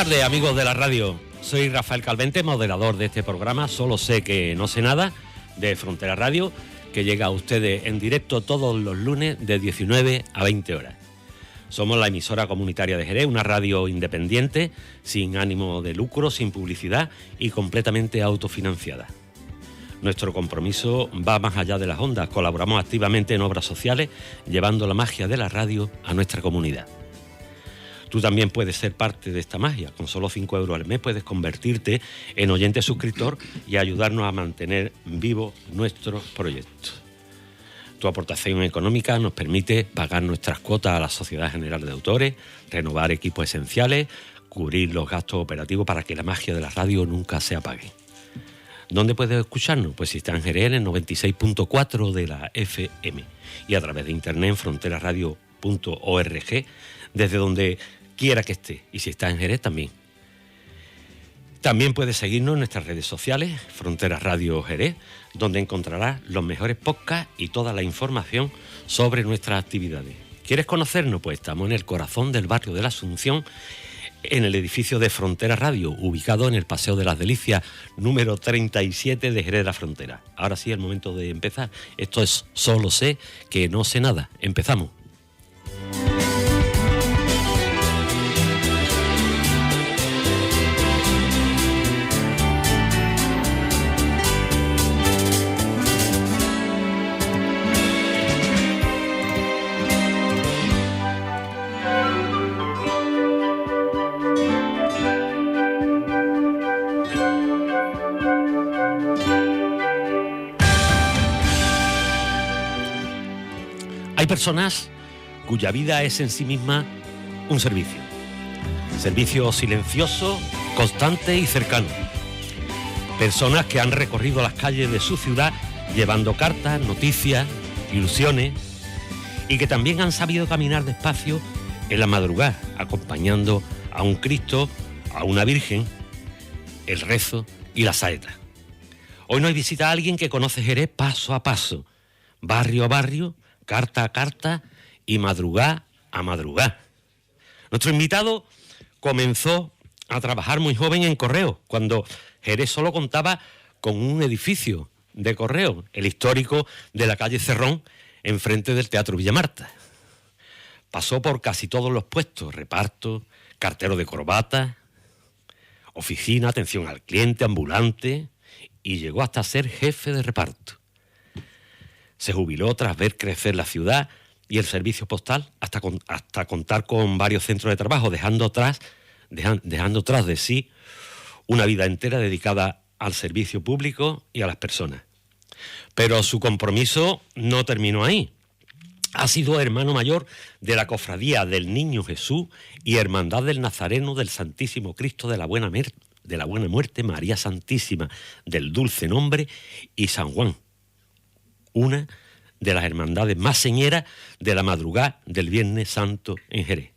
tardes, amigos de la radio. Soy Rafael Calvente, moderador de este programa Solo sé que no sé nada, de Frontera Radio, que llega a ustedes en directo todos los lunes de 19 a 20 horas. Somos la emisora comunitaria de Jerez, una radio independiente, sin ánimo de lucro, sin publicidad y completamente autofinanciada. Nuestro compromiso va más allá de las ondas. Colaboramos activamente en obras sociales, llevando la magia de la radio a nuestra comunidad. Tú también puedes ser parte de esta magia. Con solo 5 euros al mes puedes convertirte en oyente suscriptor y ayudarnos a mantener vivo nuestros proyectos. Tu aportación económica nos permite pagar nuestras cuotas a la Sociedad General de Autores, renovar equipos esenciales, cubrir los gastos operativos para que la magia de la radio nunca se apague. ¿Dónde puedes escucharnos? Pues si está en Jerez, en el 96.4 de la FM y a través de internet en fronteraradio.org, desde donde quiera que esté, y si está en Jerez también. También puedes seguirnos en nuestras redes sociales, Frontera Radio Jerez, donde encontrarás los mejores podcasts y toda la información sobre nuestras actividades. ¿Quieres conocernos? Pues estamos en el corazón del barrio de la Asunción, en el edificio de Frontera Radio, ubicado en el Paseo de las Delicias, número 37 de Jerez de la Frontera. Ahora sí, el momento de empezar. Esto es Solo sé que no sé nada. Empezamos. Hay personas cuya vida es en sí misma un servicio. Servicio silencioso, constante y cercano. Personas que han recorrido las calles de su ciudad llevando cartas, noticias, ilusiones y que también han sabido caminar despacio en la madrugada, acompañando a un Cristo, a una Virgen, el rezo y la saeta. Hoy nos visita alguien que conoce Jerez paso a paso, barrio a barrio, carta a carta y madrugá a madrugá. Nuestro invitado comenzó a trabajar muy joven en correo, cuando Jerez solo contaba con un edificio de correo, el histórico de la calle Cerrón, enfrente del Teatro Villamarta. Pasó por casi todos los puestos: reparto, cartero de corbata, oficina, atención al cliente, ambulante, y llegó hasta ser jefe de reparto. Se jubiló tras ver crecer la ciudad y el servicio postal hasta contar con varios centros de trabajo, dejando tras de sí una vida entera dedicada al servicio público y a las personas. Pero su compromiso no terminó ahí. Ha sido hermano mayor de la Cofradía del Niño Jesús y Hermandad del Nazareno del Santísimo Cristo de la Buena Muerte, María Santísima del Dulce Nombre y San Juan, una de las hermandades más señeras de la madrugada del Viernes Santo en Jerez.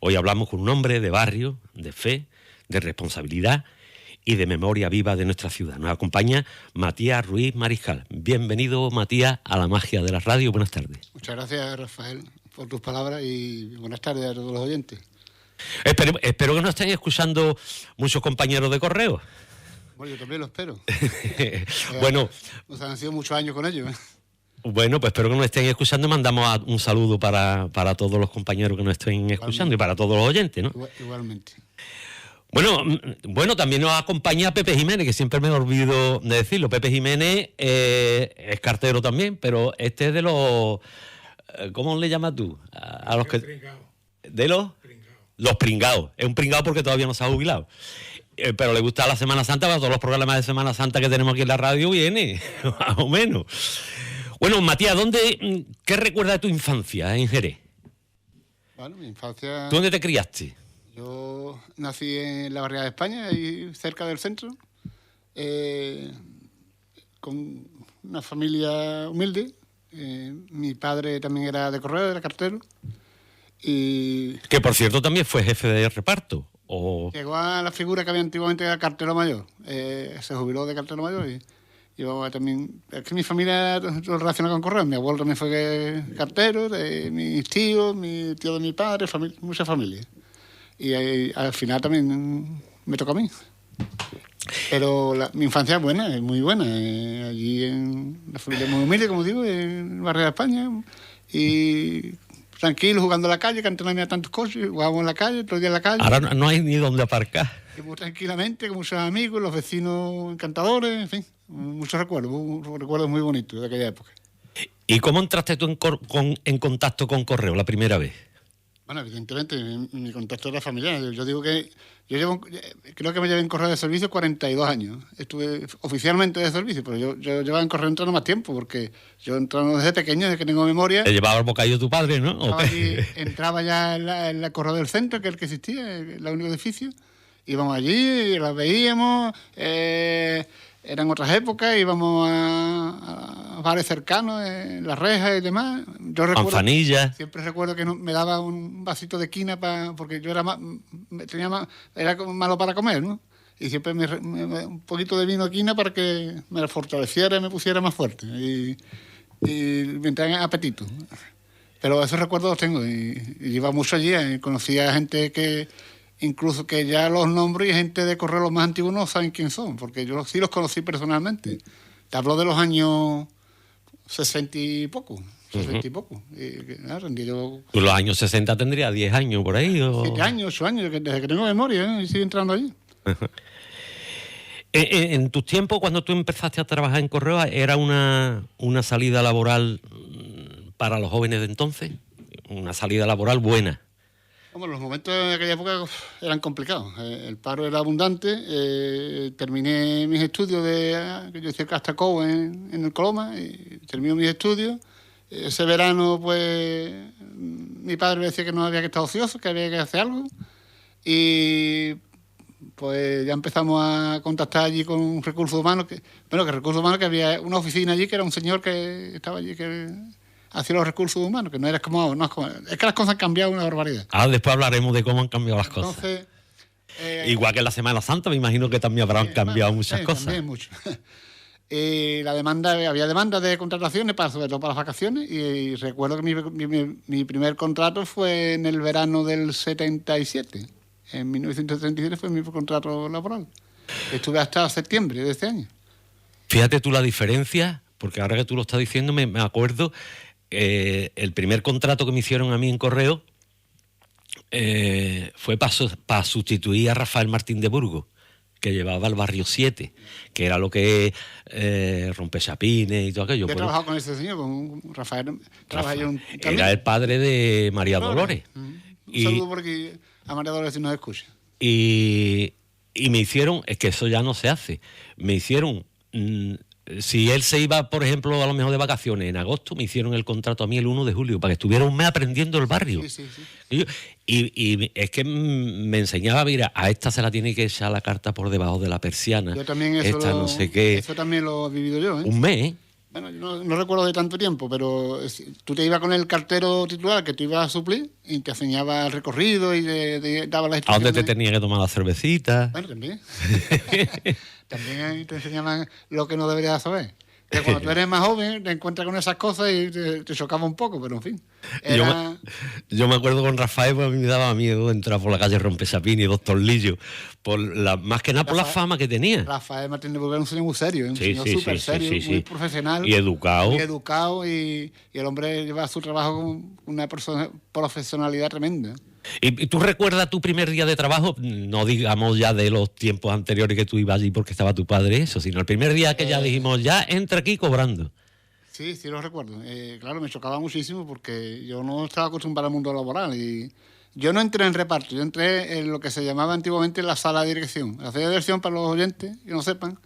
Hoy hablamos con un hombre de barrio, de fe, de responsabilidad y de memoria viva de nuestra ciudad. Nos acompaña Matías Ruiz Mariscal. Bienvenido, Matías, a la magia de la radio. Buenas tardes. Muchas gracias, Rafael, por tus palabras y buenas tardes a todos los oyentes. Espero que nos estén escuchando muchos compañeros de correo. Bueno, yo también lo espero. Bueno, nos han sido muchos años con ellos. Bueno, pues espero que nos estén escuchando. Mandamos un saludo para todos los compañeros que nos estén escuchando y para todos los oyentes, ¿no? Igualmente. Bueno, también nos acompaña Pepe Jiménez, que siempre me olvido de decirlo. Pepe Jiménez es cartero también, pero este es de los... ¿Cómo le llamas tú? A los que... ¿De los? Los pringados. Es un pringado porque todavía no se ha jubilado. Pero le gusta la Semana Santa, para todos los programas de Semana Santa que tenemos aquí en la radio viene, más o menos. Bueno, Matías, ¿qué recuerdas de tu infancia en Jerez? Bueno, mi infancia... ¿Tú dónde te criaste? Yo nací en la barriada de España, ahí cerca del centro, con una familia humilde. Mi padre también era de correo, era cartero. Y... Que, por cierto, también fue jefe de reparto. Llegó a la figura que había antiguamente, era cartero mayor. Se jubiló de cartero mayor y yo también... Es que mi familia lo relaciona con correo. Mi abuelo también fue cartero, de mis tíos, mi tío de mi padre, mucha familia. al final también me tocó a mí. Pero mi infancia es buena, es muy buena. Allí en la familia muy humilde, como digo, en el barrio de España. Y tranquilo, jugando en la calle, que antes no había tantos coches, jugábamos en la calle, todo el día en la calle. Ahora no hay ni dónde aparcar. Y muy tranquilamente, con muchos amigos, los vecinos encantadores, en fin, muchos recuerdos muy bonitos de aquella época. ¿Y cómo entraste tú en contacto con Correo la primera vez? Bueno, evidentemente, mi contacto era familiar. Yo digo que creo que me llevé en Correo de servicio 42 años. Estuve oficialmente de servicio, pero yo llevaba en Correo entrando más tiempo, porque yo entrando desde pequeño, desde que tengo memoria. Te llevaba el bocadillo tu padre, ¿no? Entraba ya en la Correo del Centro, que es el que existía, el único edificio. Íbamos allí, las veíamos, eran otras épocas, íbamos a bares cercanos, en Las Rejas y demás. Yo Manzanilla. Siempre recuerdo que me daba un vasito de quina porque yo era como malo para comer, ¿no? Y siempre un poquito de vino de quina para que me fortaleciera y me pusiera más fuerte y me entraba en apetito. Pero esos recuerdos los tengo y iba mucho allí, conocía a gente que incluso que ya los nombro y gente de Correo los más antiguos no saben quién son, porque yo sí los conocí personalmente. Te hablo de los años 60 y poco. Yo... ¿Tú los años 60 tendría 10 años por ahí? 7 años, 8 años, desde que tengo memoria, y sigo entrando allí. En tus tiempos, cuando tú empezaste a trabajar en Correo, ¿era una salida laboral para los jóvenes de entonces? ¿Una salida laboral buena? Bueno, los momentos de aquella época eran complicados. El paro era abundante. Terminé mis estudios que yo hice Castaco en el Coloma. Y terminé mis estudios. Ese verano, pues, mi padre me decía que no había que estar ocioso, que había que hacer algo. Y pues ya empezamos a contactar allí con Recursos Humanos. Que Recursos Humanos, que había una oficina allí, que era un señor que estaba allí, que hacia los recursos humanos, que no es como... es que las cosas han cambiado una barbaridad. Después hablaremos de cómo han cambiado las cosas. Entonces, igual que en la Semana Santa, me imagino que también habrán cambiado muchas cosas. También mucho. Había demanda de contrataciones, sobre todo para las vacaciones, y recuerdo que mi primer contrato fue en el verano del 77. En 1977 fue mi contrato laboral. Estuve hasta septiembre de este año. Fíjate tú la diferencia, porque ahora que tú lo estás diciendo me acuerdo... el primer contrato que me hicieron a mí en Correo fue para sustituir a Rafael Martín de Burgos, que llevaba el barrio 7, que era lo que rompechapines y todo aquello. Yo he trabajado con ese señor, con Rafael. Era el padre de María Dolores. Un saludo porque a María Dolores si nos escucha. Y me hicieron, es que eso ya no se hace, me hicieron... si él se iba, por ejemplo, a lo mejor de vacaciones en agosto, me hicieron el contrato a mí el 1 de julio para que estuviera un mes aprendiendo el barrio. Sí. Y es que me enseñaba, mira, a esta se la tiene que echar la carta por debajo de la persiana. Yo también eso también lo he vivido yo. Un mes. Bueno, yo no recuerdo de tanto tiempo, pero tú te ibas con el cartero titular que te ibas a suplir y te enseñaba el recorrido y te daba las instrucciones. ¿A dónde te tenía que tomar la cervecita? Bueno, también. También te enseñaban lo que no deberías saber. Que cuando tú eres más joven te encuentras con esas cosas y te chocaba un poco, pero en fin. Yo me acuerdo con Rafael, pues a mí me daba miedo entrar por la calle Rompechapines y Doctor Lillo, más que nada por la fama que tenía. Rafael Martín de Burgos era un señor muy serio, un señor súper serio, muy profesional. Y educado. Y el hombre lleva su trabajo con una profesionalidad tremenda. ¿Y tú recuerdas tu primer día de trabajo? No digamos ya de los tiempos anteriores que tú ibas allí porque estaba tu padre, eso, sino el primer día que ya dijimos, ya entra aquí cobrando. Sí, lo recuerdo. Claro, me chocaba muchísimo porque yo no estaba acostumbrado al mundo laboral y yo no entré en reparto, yo entré en lo que se llamaba antiguamente la sala de dirección. La sala de dirección, para los oyentes que no sepan,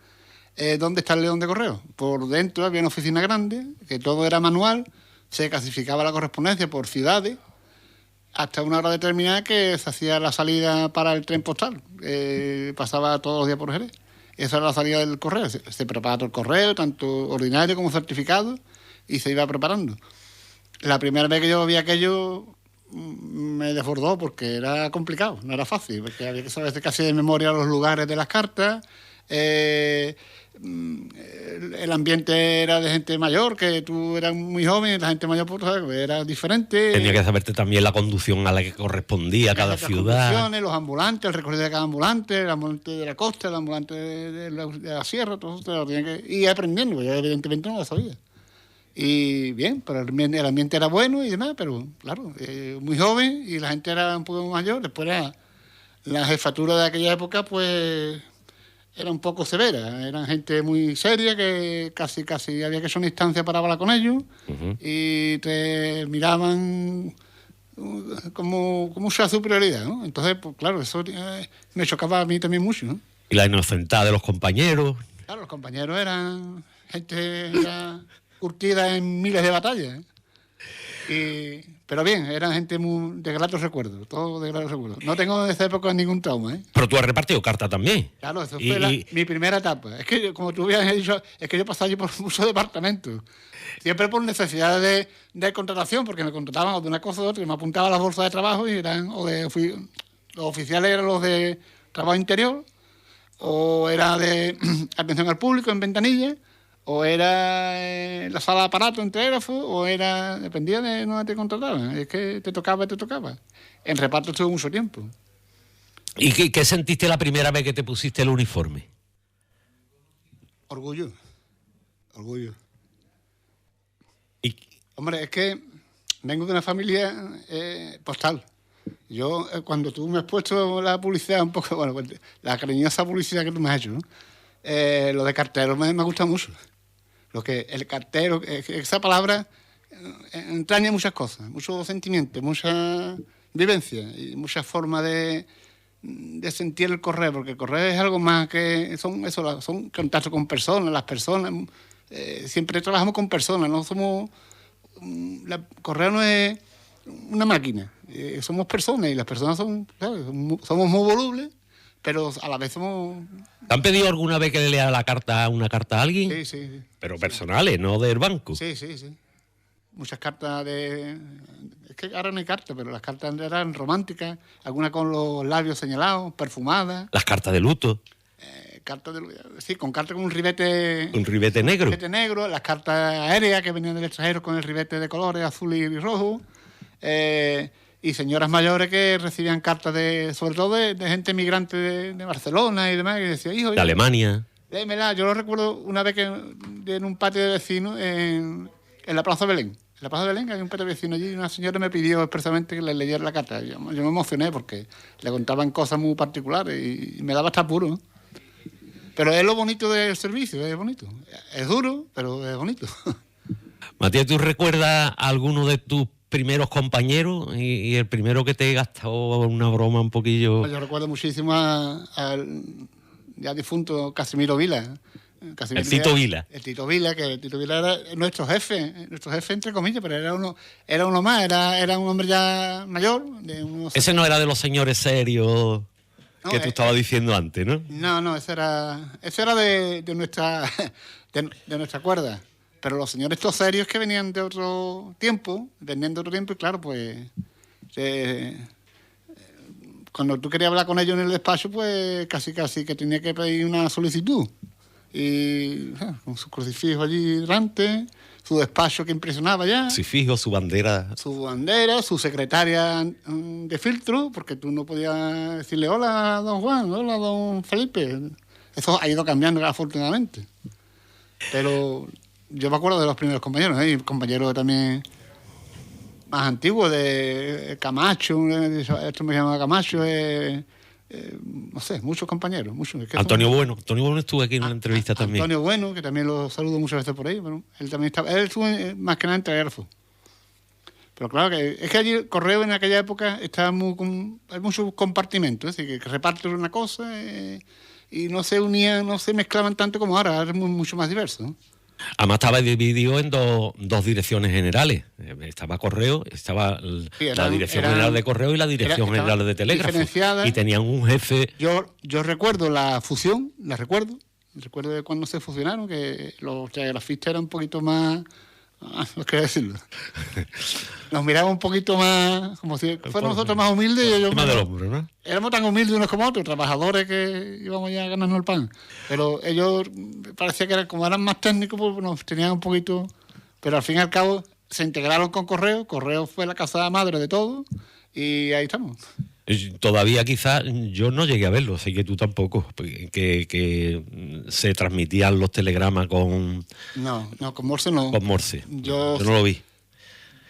¿dónde está el León de Correo? Por dentro había una oficina grande, que todo era manual, se clasificaba la correspondencia por ciudades, hasta una hora determinada que se hacía la salida para el tren postal. Pasaba todos los días por Jerez. Esa era la salida del correo. Se preparaba todo el correo, tanto ordinario como certificado, y se iba preparando. La primera vez que yo vi aquello me desbordó porque era complicado, no era fácil, porque había que saber casi de memoria los lugares de las cartas, el ambiente era de gente mayor, que tú eras muy joven, la gente mayor pues, era diferente. Tenía que saberte también la conducción a la que correspondía a cada ciudad. Los ambulantes, el recorrido de cada ambulante, el ambulante de la costa, el ambulante de la sierra, todo eso lo tenía que ir aprendiendo, yo evidentemente no lo sabía. Y bien, pero el ambiente era bueno y demás, pero claro, muy joven y la gente era un poco mayor. Después la jefatura de aquella época pues era un poco severa, eran gente muy seria que casi había que hacer una instancia para hablar con ellos. Y te miraban como mucha superioridad, ¿no? Entonces, pues claro, eso me chocaba a mí también mucho, ¿no? Y la inocentada de los compañeros. Claro, los compañeros eran gente curtida en miles de batallas, ¿eh? Pero bien, eran gente de gratos recuerdos, todo de gratos recuerdos. No tengo de esa época ningún trauma, ¿eh? Pero tú has repartido carta también. Claro, eso fue mi primera etapa. Es que, como tú habías dicho, es que yo pasaba allí por muchos departamentos. Siempre por necesidad de contratación, porque me contrataban de una cosa o de otra, y me apuntaba a las bolsas de trabajo y los oficiales eran los de trabajo interior, o era de atención al público en ventanilla, o era la sala de aparato en telégrafo, o era... Dependía de dónde te contrataban. Es que te tocaba. En reparto estuve mucho tiempo. ¿Y qué sentiste la primera vez que te pusiste el uniforme? Orgullo. Hombre, es que vengo de una familia postal. Yo, cuando tú me has puesto la publicidad un poco... Bueno, la cariñosa publicidad que tú me has hecho, ¿no? Lo de cartero me gusta mucho. El cartero, esa palabra entraña muchas cosas, muchos sentimientos, mucha vivencia y muchas formas de sentir el correo, porque el correo es algo más que son contacto con personas, las personas, siempre trabajamos con personas, no somos... El correo no es una máquina, somos personas y las personas somos muy volubles, pero a la vez somos... ¿Te han pedido alguna vez que le lea una carta a alguien? Sí. Pero personales, no del banco. Sí. Muchas cartas Es que ahora no hay cartas, pero las cartas eran románticas, algunas con los labios señalados, perfumadas. Las cartas de luto. Con cartas con un ribete... Un ribete negro. Las cartas aéreas que venían del extranjero con el ribete de colores azul y rojo. Y señoras mayores que recibían cartas sobre todo de gente migrante de Barcelona y demás, que decía, hijo... De Alemania. Démela. Yo lo recuerdo una vez que en un patio de vecinos en la Plaza Belén. En la Plaza Belén hay un patio de vecinos allí y una señora me pidió expresamente que le leyera la carta. Yo me emocioné porque le contaban cosas muy particulares y me daba hasta apuro. Pero es lo bonito del servicio, es bonito. Es duro, pero es bonito. Matías, ¿tú recuerdas a alguno de tus primeros compañeros y el primero que te gastó una broma un poquillo? Yo recuerdo muchísimo al ya difunto Casimiro Vila. El Tito Vila. El Tito Vila, que el Tito Vila era nuestro jefe entre comillas, pero era uno más, era un hombre ya mayor. Ese no era de los señores serios que tú estabas diciendo antes, ¿no? No, ese era de nuestra cuerda. Pero los señores estos serios que venían de otro tiempo, y claro, pues cuando tú querías hablar con ellos en el despacho, pues casi que tenía que pedir una solicitud. Y con su crucifijo allí delante, su despacho que impresionaba ya. Crucifijo, su bandera. Su secretaria de filtro, porque tú no podías decirle hola, don Juan, hola, don Felipe. Eso ha ido cambiando, afortunadamente. Pero yo me acuerdo de los primeros compañeros, compañeros también más antiguos, de Camacho, esto me llamaba Camacho, no sé, muchos compañeros. Antonio Bueno estuvo aquí en una entrevista también. Antonio Bueno, que también lo saludo muchas veces por ahí, pero él estuvo más que nada en telégrafo. Pero claro, es que allí el correo en aquella época estaba hay muchos compartimentos, es decir, que reparten una cosa y no se unían, no se mezclaban tanto como ahora es mucho más diverso, ¿no? Además estaba dividido en dos direcciones generales. Estaba correo, estaba la dirección general de correo y la dirección general de telégrafo. Y tenían un jefe. Yo recuerdo la fusión, recuerdo de cuando se fusionaron, que los telegrafistas eran un poquito más No quería decirlo. Nos miraba un poquito más, como si fuéramos nosotros más humildes. Y más del hombro, ¿no? Éramos tan humildes unos como otros, trabajadores que íbamos ya a ganarnos el pan. Pero ellos parecía que como eran más técnicos, pues nos tenían un poquito... Pero al fin y al cabo se integraron con Correo. Correo fue la casa madre de todo y ahí estamos. Todavía quizás yo no llegué a verlo, sé que tú tampoco, que se transmitían los telegramas con... No, con Morse no. Con Morse. Yo no lo vi.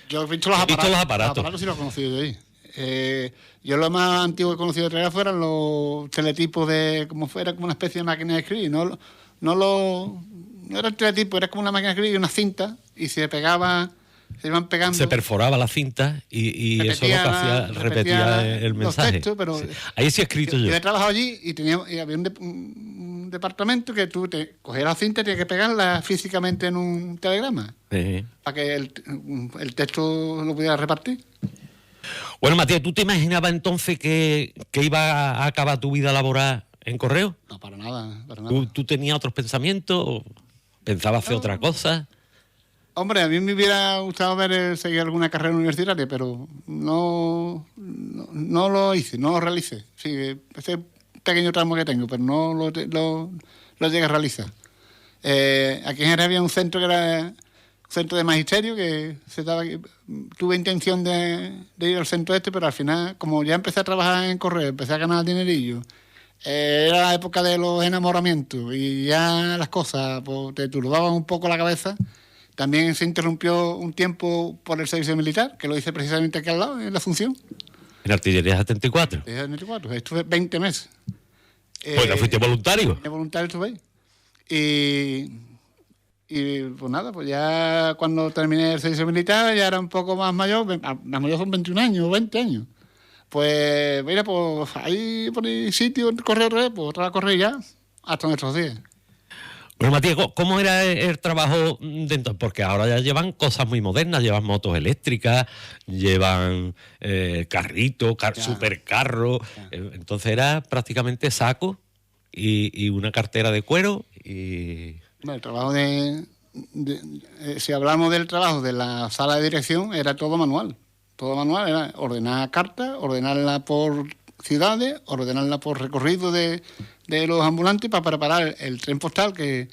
Yo he visto los aparatos. Los aparatos sí los he conocido de ahí. Yo lo más antiguo que he conocido de telegrafo eran los teletipos de... como fuera como una especie de máquina de escribir. No era el teletipo, era como una máquina de escribir y una cinta y se pegaba... Se iban pegando. Se perforaba la cinta y eso lo que hacía, repetía el mensaje. Textos, pero sí. Ahí sí he escrito yo. Yo he trabajado allí y había un departamento que tú te cogías la cinta y tenías que pegarla físicamente en un telegrama. Sí. Para que el texto lo pudieras repartir. Bueno, Matías, ¿tú te imaginabas entonces que iba a acabar tu vida laboral en Correo? No, para nada. ¿Tú tenías otros pensamientos? ¿Pensabas hacer otra cosa? Hombre, a mí me hubiera gustado seguir alguna carrera universitaria, pero no lo hice, no lo realicé. Sí, ese pequeño tramo que tengo, pero no lo llegué a realizar. Aquí en Jerez había un centro que era un centro de magisterio que tuve intención de ir al centro pero al final, como ya empecé a trabajar en Correo, empecé a ganar dinerillo, era la época de los enamoramientos y ya las cosas pues, te turbaban un poco la cabeza. También se interrumpió un tiempo por el servicio militar, que lo hice precisamente aquí al lado, en la Función. ¿En Artillería 74? En 74, estuve 20 meses. Pues ¿no fuiste voluntario? De voluntario estuve ahí. Y pues nada, pues ya cuando terminé el servicio militar ya era un poco más mayor, más mayor son 21 años, 20 años. Pues mira, pues ahí por el sitio, en Correo otra vez, pues otra vez a correr ya, hasta nuestros días. Bueno, Matías, ¿cómo era el trabajo dentro? Porque ahora ya llevan cosas muy modernas, llevan motos eléctricas, llevan carritos, supercarros. Entonces era prácticamente saco y una cartera de cuero y... Bueno, el trabajo si hablamos del trabajo de la sala de dirección, era todo manual. Todo manual, era ordenar cartas, ordenarla por ciudades, ordenarla por recorrido de los ambulantes para preparar el tren postal que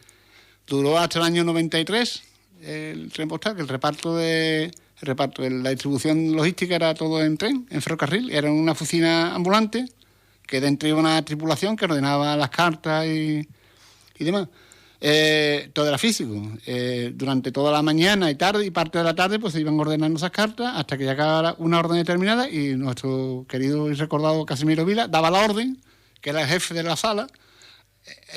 duró hasta el año 93, el tren postal, que el reparto de la distribución logística era todo en tren, en ferrocarril, era una oficina ambulante que dentro iba una tripulación que ordenaba las cartas y demás. Todo era físico. Durante toda la mañana y tarde y parte de la tarde pues se iban ordenando esas cartas hasta que llegara una orden determinada y nuestro querido y recordado Casimiro Vila daba la orden, que era el jefe de la sala.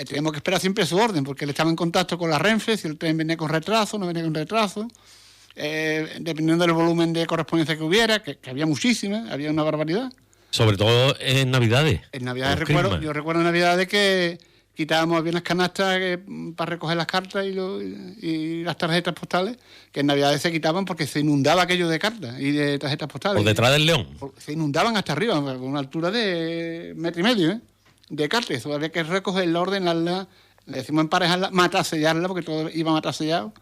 Teníamos que esperar siempre su orden porque él estaba en contacto con la Renfe, si el tren venía con retraso, no venía con retraso, dependiendo del volumen de correspondencia que hubiera, que había muchísimas, había una barbaridad. Sobre todo en Navidades. En Navidades yo recuerdo en Navidades que quitábamos bien las canastas para recoger las cartas y las tarjetas postales, que en Navidades se quitaban porque se inundaba aquello de cartas y de tarjetas postales. ¿O detrás del León? Se inundaban hasta arriba, con una altura de 1,5 metros, de cartas. Eso había que recogerla, ordenarla, le decimos emparejarla, matasellarla, porque todo iba matasellado.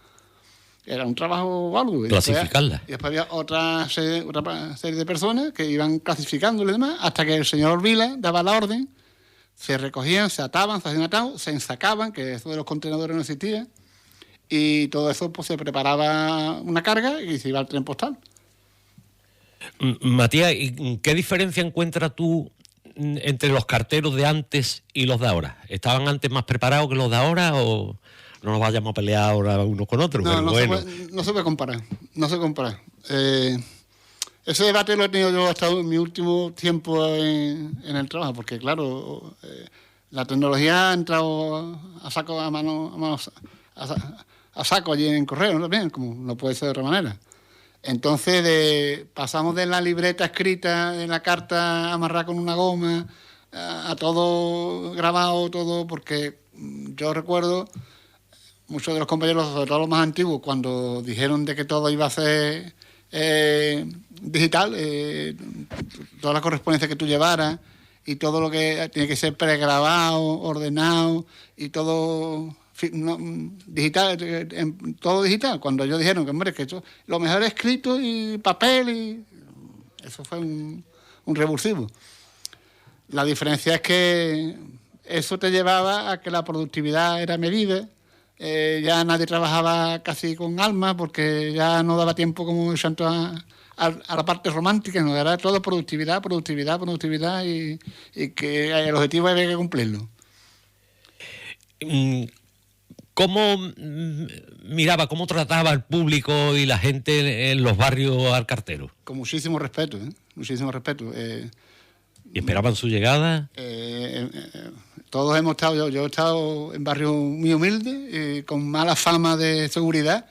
Era un trabajo algo. Clasificarla. Y después había otra serie de personas que iban clasificándole y demás, hasta que el señor Vila daba la orden. Se recogían, se ataban, se hacían atados, se ensacaban, que eso de los contenedores no existía, y todo eso pues se preparaba una carga y se iba al tren postal. Matías, ¿qué diferencia encuentras tú entre los carteros de antes y los de ahora? ¿Estaban antes más preparados que los de ahora o no nos vayamos a pelear ahora unos con otros? No se puede comparar, no se compara. Ese debate lo he tenido yo hasta en mi último tiempo en el trabajo, porque claro, la tecnología ha entrado a saco allí en Correo, ¿no? Bien, como no puede ser de otra manera. Entonces pasamos de la libreta escrita, de la carta amarrada con una goma, a todo grabado, todo, porque yo recuerdo muchos de los compañeros, sobre todo los más antiguos, cuando dijeron de que todo iba a ser digital, toda la correspondencia que tú llevaras y todo lo que tiene que ser pregrabado, ordenado y todo digital, todo digital. Cuando ellos dijeron que, hombre, que esto, lo mejor es escrito y papel, y eso fue un revulsivo. La diferencia es que eso te llevaba a que la productividad era medida, ya nadie trabajaba casi con alma porque ya no daba tiempo como tanto a la parte romántica, no, era todo productividad y que el objetivo había que cumplirlo. ¿Cómo miraba, cómo trataba el público y la gente en los barrios al cartero? Con muchísimo respeto, muchísimo respeto. ¿Y esperaban su llegada? Todos hemos estado, yo he estado en barrios muy humildes, con mala fama de seguridad,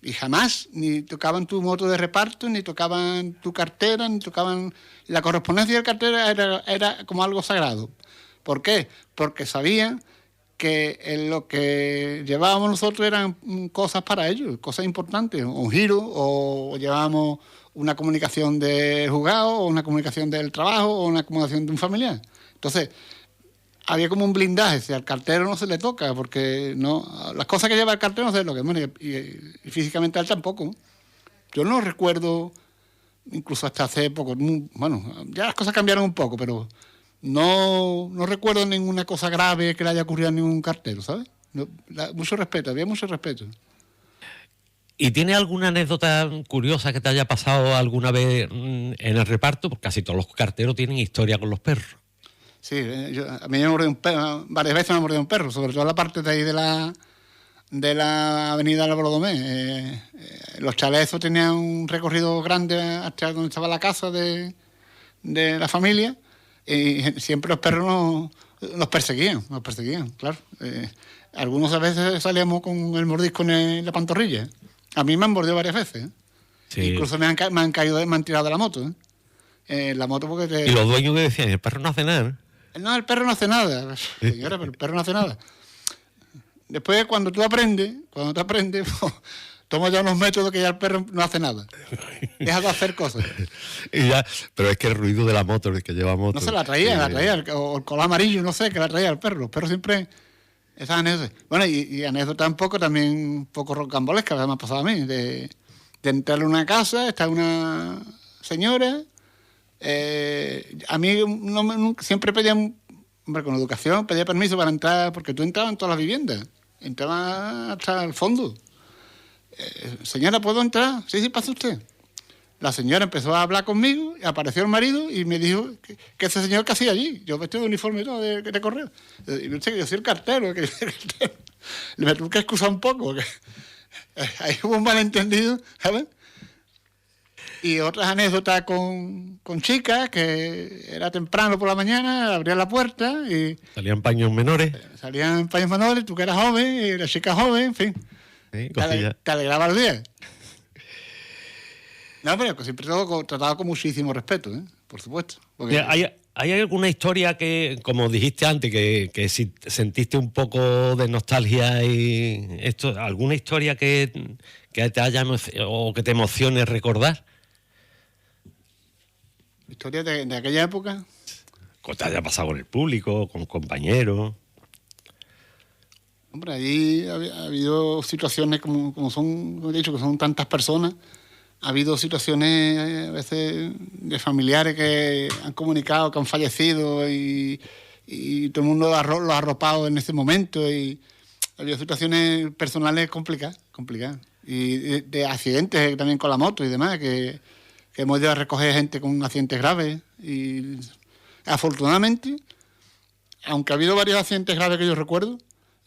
y jamás ni tocaban tu moto de reparto, ni tocaban tu cartera, ni tocaban... La correspondencia del cartero era como algo sagrado. ¿Por qué? Porque sabían que en lo que llevábamos nosotros eran cosas para ellos, cosas importantes, un giro, o llevábamos una comunicación de juzgado, o una comunicación del trabajo, o una comunicación de un familiar. Entonces, había como un blindaje, si al cartero no se le toca, porque no, las cosas que lleva el cartero no se le tocan, bueno, y físicamente a él tampoco. Yo no recuerdo, incluso hasta hace poco, bueno, ya las cosas cambiaron un poco, pero no recuerdo ninguna cosa grave que le haya ocurrido a ningún cartero, ¿sabes? Mucho respeto, había mucho respeto. ¿Y tiene alguna anécdota curiosa que te haya pasado alguna vez en el reparto? Porque casi todos los carteros tienen historia con los perros. Sí, a mí me mordió un perro, varias veces me mordió un perro, sobre todo en la parte de ahí de la avenida Álvaro Domé. Los chalés tenían un recorrido grande hasta donde estaba la casa de la familia, y siempre los perros nos perseguían, claro. Algunos a veces salíamos con el mordisco en la pantorrilla. A mí me han mordido varias veces. Sí. Incluso me han tirado de la moto. La moto porque Y los dueños que decían, el perro no hace nada. No, el perro no hace nada. Señora, pero el perro no hace nada. Después, cuando tú aprendes, pues, toma ya unos métodos que ya el perro no hace nada. Deja de hacer cosas. Pero es que el ruido de la moto, el que lleva moto... No se la traía, o el color amarillo, no sé, que la traía el perro. Los perros siempre... Esas anécdotas. Bueno, y anécdotas también un poco rocambolescas, que me ha pasado a mí, de entrar en una casa, está una señora... a mí siempre pedía, hombre, con educación, pedía permiso para entrar, porque tú entrabas en todas las viviendas, entrabas hasta el fondo. Señora, ¿puedo entrar? Sí, pasa usted. La señora empezó a hablar conmigo, y apareció el marido y me dijo que ese señor que hacía allí, yo vestido de uniforme y todo de correo. Y yo soy el cartero, me tuve que excusar un poco, porque ahí hubo un malentendido, ¿sabes? Y otras anécdotas con chicas, que era temprano por la mañana, abrían la puerta y... Salían paños menores. Tú que eras joven, y la chica joven, en fin. Sí, te alegraba el día. No, pero siempre todo tratado con muchísimo respeto, por supuesto. Porque... ¿Hay alguna historia que, como dijiste antes, que si sentiste un poco de nostalgia y esto, alguna historia que te haya o que te emocione recordar? ¿Historias de aquella época? ¿Qué te haya pasado con el público, con compañeros? Hombre, allí ha habido situaciones como he dicho, que son tantas personas. Ha habido situaciones a veces de familiares que han comunicado que han fallecido y todo el mundo los ha arropado en ese momento. Y ha habido situaciones personales complicadas. Y de accidentes también con la moto y demás, que hemos ido a recoger gente con accidentes graves. Y afortunadamente, aunque ha habido varios accidentes graves que yo recuerdo,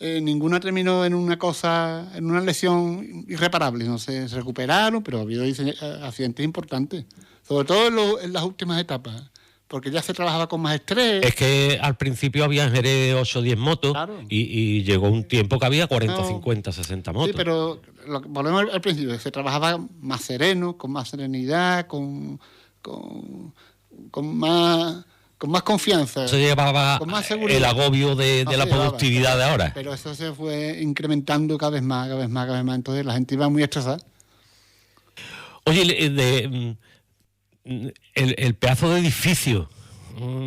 ninguna terminó en una lesión irreparable. No se recuperaron, pero ha habido accidentes importantes, sobre todo en las últimas etapas, porque ya se trabajaba con más estrés. Es que al principio había en Jerez 8 o 10 motos, claro. y llegó un tiempo que había 40, 50, 60 motos. Sí, pero volvemos al principio, se trabajaba más sereno, con más serenidad, con más confianza. Se llevaba con más seguridad. El agobio de la productividad de ahora. Pero eso se fue incrementando cada vez más. Entonces la gente iba muy estresada. Oye, el pedazo de edificio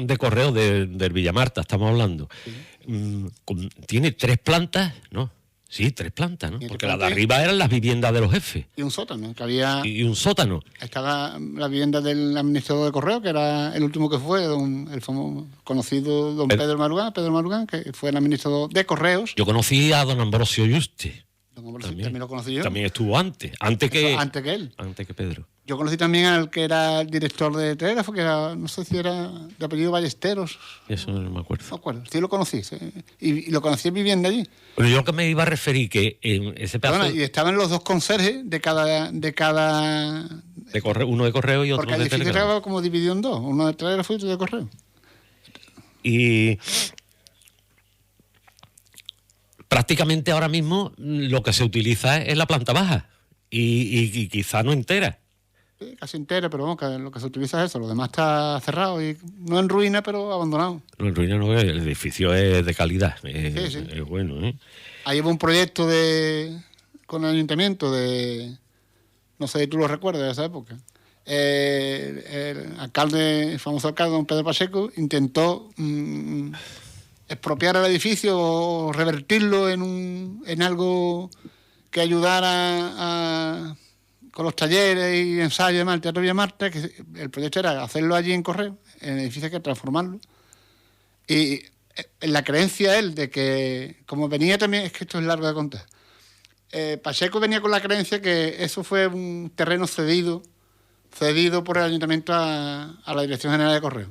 de correo del Villamarta, estamos hablando, sí. ¿Tiene 3 plantas? ¿No? Sí, 3 plantas, ¿no? Porque las de arriba eran las viviendas de los jefes. Y un sótano, que había... Y un sótano. Estaba la vivienda del administrador de correo, que era el último que fue, el famoso conocido don Pedro Marugán, que fue el administrador de correos. Yo conocí a don Ambrosio Yuste. Don Ambrosio también lo conocí yo. También estuvo antes que él. Antes que Pedro. Yo conocí también al que era el director de Telégrafo, que era, no sé si era de apellido Ballesteros. Eso no me acuerdo. No me acuerdo, sí lo conocí. Sí. Y lo conocí viviendo allí. Pero yo lo que me iba a referir que en ese pedazo... Y estaban los dos conserjes de cada de correo, uno de correo y otro de Telégrafo. Porque el edificio estaba como dividido en dos, uno de Telégrafo y otro de correo. Y... prácticamente ahora mismo lo que se utiliza es la planta baja y quizá no entera. Sí, casi entera, pero vamos, que lo que se utiliza es eso. Lo demás está cerrado y no en ruina, pero abandonado. No, en ruina no, el edificio es de calidad, sí. Es bueno. Ahí hubo un proyecto con el ayuntamiento no sé si tú lo recuerdas de esa época. El famoso alcalde, don Pedro Pacheco, intentó expropiar el edificio o revertirlo en algo que ayudara con los talleres y ensayos y demás, el Teatro Villa Marta, que el proyecto era hacerlo allí en Correo, en el edificio, que transformarlo. Y en la creencia él de que, como venía también, es que esto es largo de contar, Pacheco venía con la creencia que eso fue un terreno cedido por el ayuntamiento a la Dirección General de Correo.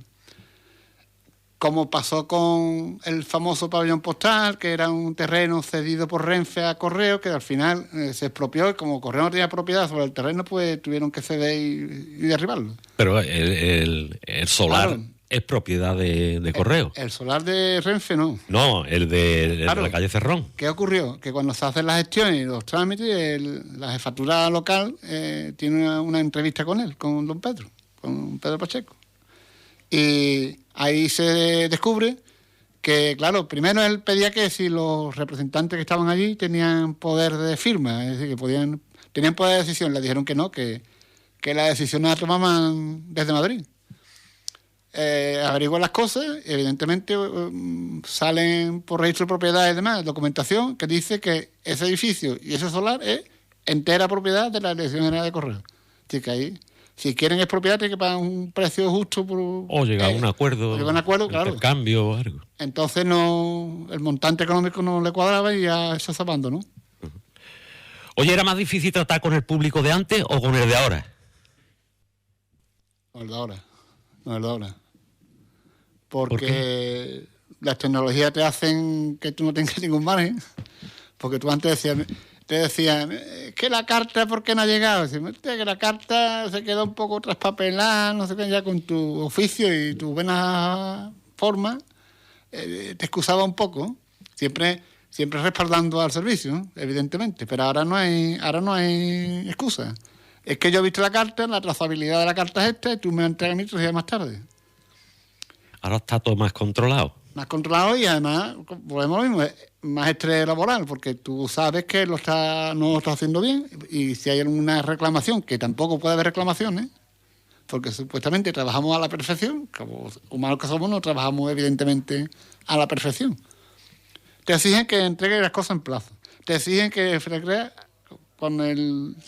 Como pasó con el famoso pabellón postal, que era un terreno cedido por Renfe a Correo, que al final se expropió, y como Correo no tenía propiedad sobre el terreno, pues tuvieron que ceder y derribarlo. Pero el solar, claro, es propiedad de Correo. El solar de Renfe no. No, el de la calle Cerrón. ¿Qué ocurrió? Que cuando se hacen las gestiones y los trámites, la jefatura local tiene una entrevista con él, con don Pedro, con Pedro Pacheco. Y ahí se descubre que, claro, primero él pedía que si los representantes que estaban allí tenían poder de firma, es decir, que tenían poder de decisión. Le dijeron que no, que la decisión la tomaban desde Madrid. Averiguan las cosas, evidentemente salen por registro de propiedad y demás, documentación que dice que ese edificio y ese solar es entera propiedad de la Dirección General de Correo. Así que ahí, si quieren expropiar, tienen que pagar un precio justo o llegar a un acuerdo, claro. Intercambio o algo. Entonces el montante económico no le cuadraba y ya eso se abandonó. Oye, ¿era más difícil tratar con el público de antes o con el de ahora? Con el de ahora. Porque las tecnologías te hacen que tú no tengas ningún margen. Porque tú antes te decían, que la carta, ¿por qué no ha llegado? Que la carta se quedó un poco traspapelada, no sé qué, ya con tu oficio y tu buena forma, te excusaba un poco, siempre respaldando al servicio, ¿no? Evidentemente, pero ahora no hay excusa. Es que yo he visto la carta, la trazabilidad de la carta es esta, y tú me entregas a mí 3 días más tarde. Ahora está todo más controlado. Más controlado y además, volvemos a lo mismo, más estrés laboral, porque tú sabes que no lo está haciendo bien, y si hay alguna reclamación, que tampoco puede haber reclamaciones, porque supuestamente trabajamos a la perfección, como humanos que somos, no trabajamos evidentemente a la perfección. Te exigen que entregues las cosas en plazo, te exigen que fregues con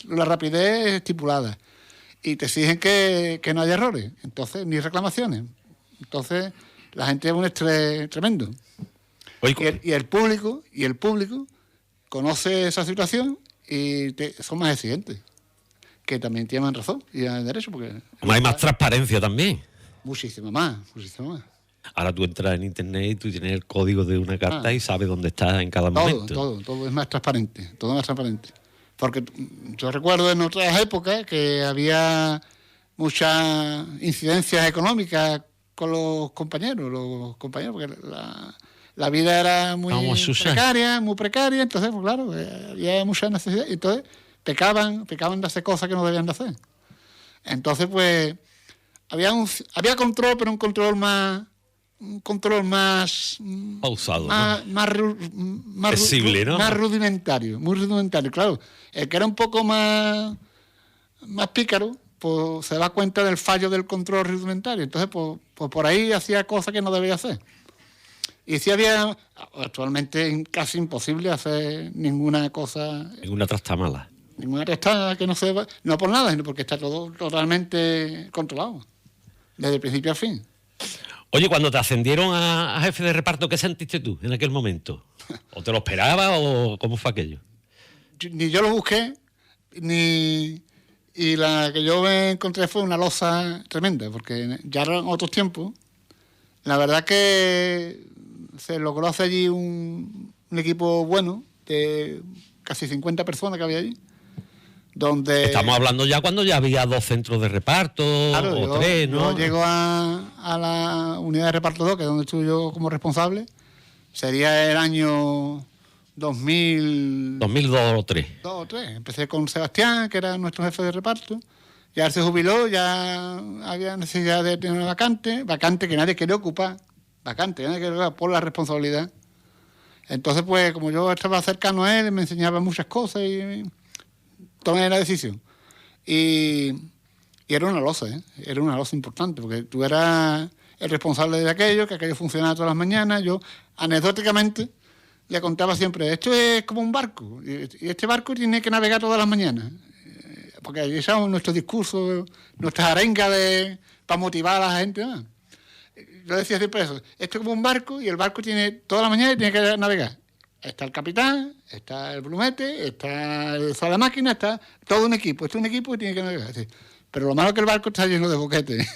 la rapidez estipulada, y te exigen que no haya errores, entonces ni reclamaciones. Entonces la gente es un estrés tremendo. Y el público conoce esa situación y son más exigentes, que también tienen razón y tienen derecho, porque hay más transparencia también. Muchísimo más. Ahora tú entras en internet y tú tienes el código de una carta y sabes dónde está en cada momento. Todo es más transparente, porque yo recuerdo en otras épocas que había muchas incidencias económicas con los compañeros, porque la vida era muy precaria, entonces, pues claro, había mucha necesidad, y entonces pecaban de hacer cosas que no debían de hacer. Entonces, pues, había control, pero un control más pausado, más flexible, ¿no? Más rudimentario, muy rudimentario, claro. El que era un poco más pícaro, pues se da cuenta del fallo del control rudimentario. Entonces, pues por ahí hacía cosas que no debía hacer. Y sí había, actualmente casi imposible hacer ninguna cosa. Ninguna trastamala. Ninguna trastada que no se va, no por nada, sino porque está todo totalmente controlado, desde el principio al fin. Oye, cuando te ascendieron a jefe de reparto, ¿qué sentiste tú en aquel momento? ¿O te lo esperabas o cómo fue aquello? Ni yo lo busqué, y la que yo me encontré fue una losa tremenda, porque ya eran otros tiempos. La verdad que se logró hacer allí un equipo bueno, de casi 50 personas que había allí. Donde estamos hablando ya cuando ya había 2 centros de reparto, claro, o 3, ¿no? Yo llego a la unidad de reparto 2, que es donde estuve yo como responsable. Sería el año 2002 o 3. 2 o 3. Empecé con Sebastián, que era nuestro jefe de reparto. Ya él se jubiló, ya había necesidad de tener una vacante que nadie quería ocupar. Vacante, nadie quería ocupar por la responsabilidad. Entonces, pues, como yo estaba cercano a él, me enseñaba muchas cosas y tomé la decisión. Y era una losa, era una losa importante, porque tú eras el responsable de aquello, que aquello funcionaba todas las mañanas. Yo, anecdóticamente, le contaba siempre, esto es como un barco, y este barco tiene que navegar todas las mañanas. Porque ahí usamos nuestro discurso, nuestra arenga para motivar a la gente. ¿No? Yo decía siempre eso, esto es como un barco, y el barco tiene toda la mañana y tiene que navegar. Está el capitán, está el plumete, está el de la máquina, está todo un equipo. Esto es un equipo que tiene que navegar. Sí. Pero lo malo es que el barco está lleno de boquetes.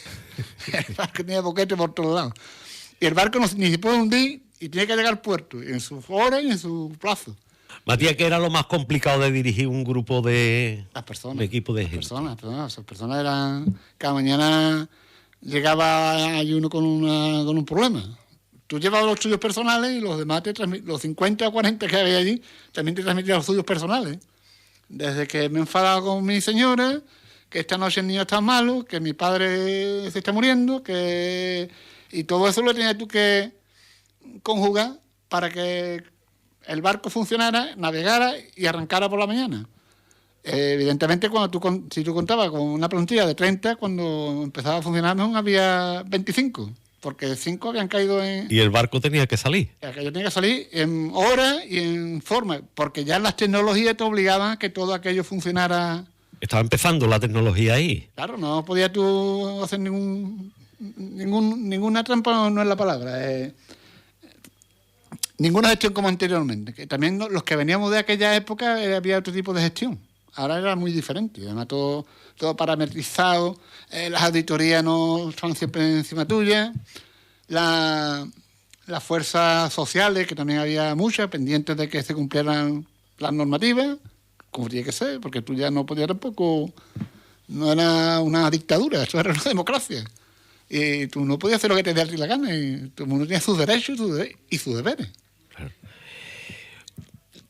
El barco tiene boquetes por todos lados. Y el barco ni se puede hundir y tiene que llegar al puerto, en su hora y en su plazo. Matías, ¿qué era lo más complicado de dirigir un grupo de... Las personas. Un equipo de gente? Las personas eran... Cada mañana llegaba allí uno con un problema. Tú llevabas los tuyos personales y los demás, los 50 o 40 que había allí, también te transmitían los tuyos personales. Desde que me he enfadado con mi señora, que esta noche el niño está malo, que mi padre se está muriendo, y todo eso lo tenías tú que conjugar para que el barco funcionara, navegara y arrancara por la mañana. Evidentemente, si tú contabas con una plantilla de 30, cuando empezaba a funcionar mejor había 25. Porque 5 habían caído en... Y el barco tenía que salir. Aquello tenía que salir en hora y en forma, porque ya las tecnologías te obligaban a que todo aquello funcionara. Estaba empezando la tecnología ahí. Claro, no podías tú hacer ninguna trampa, no es la palabra. Ninguna gestión como anteriormente. Que también los que veníamos de aquella época había otro tipo de gestión. Ahora era muy diferente. Además, todo parametrizado, las auditorías no estaban siempre encima tuya, las fuerzas sociales, que también había muchas, pendientes de que se cumplieran las normativas, como tiene que ser, porque tú ya no podías tampoco, no era una dictadura, eso era una democracia. Y tú no podías hacer lo que te diera la gana, y todo el mundo tenía sus derechos y sus deberes. Claro.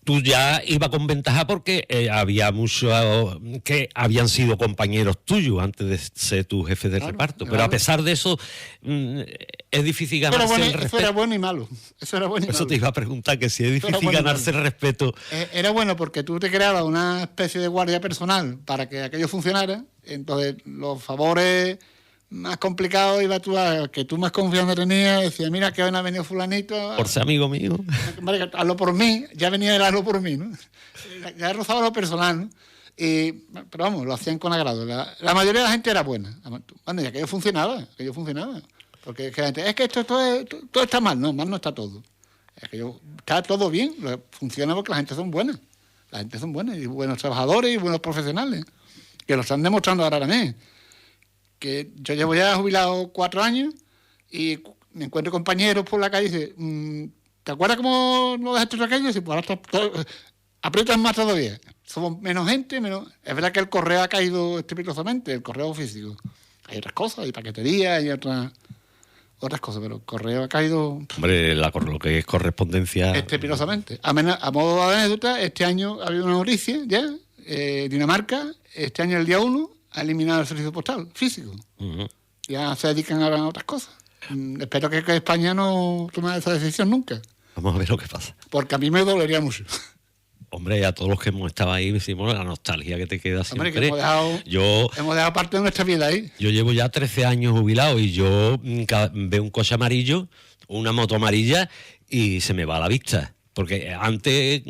Tú ya ibas con ventaja porque había muchos que habían sido compañeros tuyos antes de ser tu jefe de reparto. Pero a pesar de eso, es difícil ganarse el respeto. Eso era bueno y malo. Eso te iba a preguntar, que si es difícil ganarse el respeto. Era bueno porque tú te creabas una especie de guardia personal para que aquello funcionara. Entonces, los favores más complicados iba tú a que tú más confianza tenías, decía, mira que hoy ha venido fulanito. Por ser amigo mío. Hazlo por mí, ya venía el hazlo por mí, ¿no? Ya rozaba lo personal, ¿no? Pero vamos, lo hacían con agrado. La mayoría de la gente era buena. Bueno, y aquello funcionaba. Porque es que esto todo está mal. No, mal no está todo. Está todo bien, funciona porque la gente son buenas. La gente son buenas, y buenos trabajadores y buenos profesionales, que lo están demostrando ahora también. Que yo llevo ya jubilado 4 años y me encuentro compañeros por la calle y dicen, ¿te acuerdas cómo lo dejaste aquello? Y pues ahora aprietas más todavía. Somos menos gente, menos... Es verdad que el correo ha caído estrepitosamente, el correo físico. Hay otras cosas, hay paquetería, hay otras cosas, pero el correo ha caído... Hombre, lo que es correspondencia... Estrepitosamente. A modo de anécdota, este año ha habido una noticia ya, Dinamarca, este año el día 1... ha eliminado el servicio postal físico. Uh-huh. Ya se dedican a otras cosas. Espero que España no tome esa decisión nunca. Vamos a ver lo que pasa. Porque a mí me dolería mucho. Hombre, a todos los que hemos estado ahí, decimos la nostalgia que te queda siempre. Hombre, que hemos dejado parte de nuestra vida ahí. Yo llevo ya 13 años jubilado y yo veo un coche amarillo, una moto amarilla y se me va a la vista. Porque antes,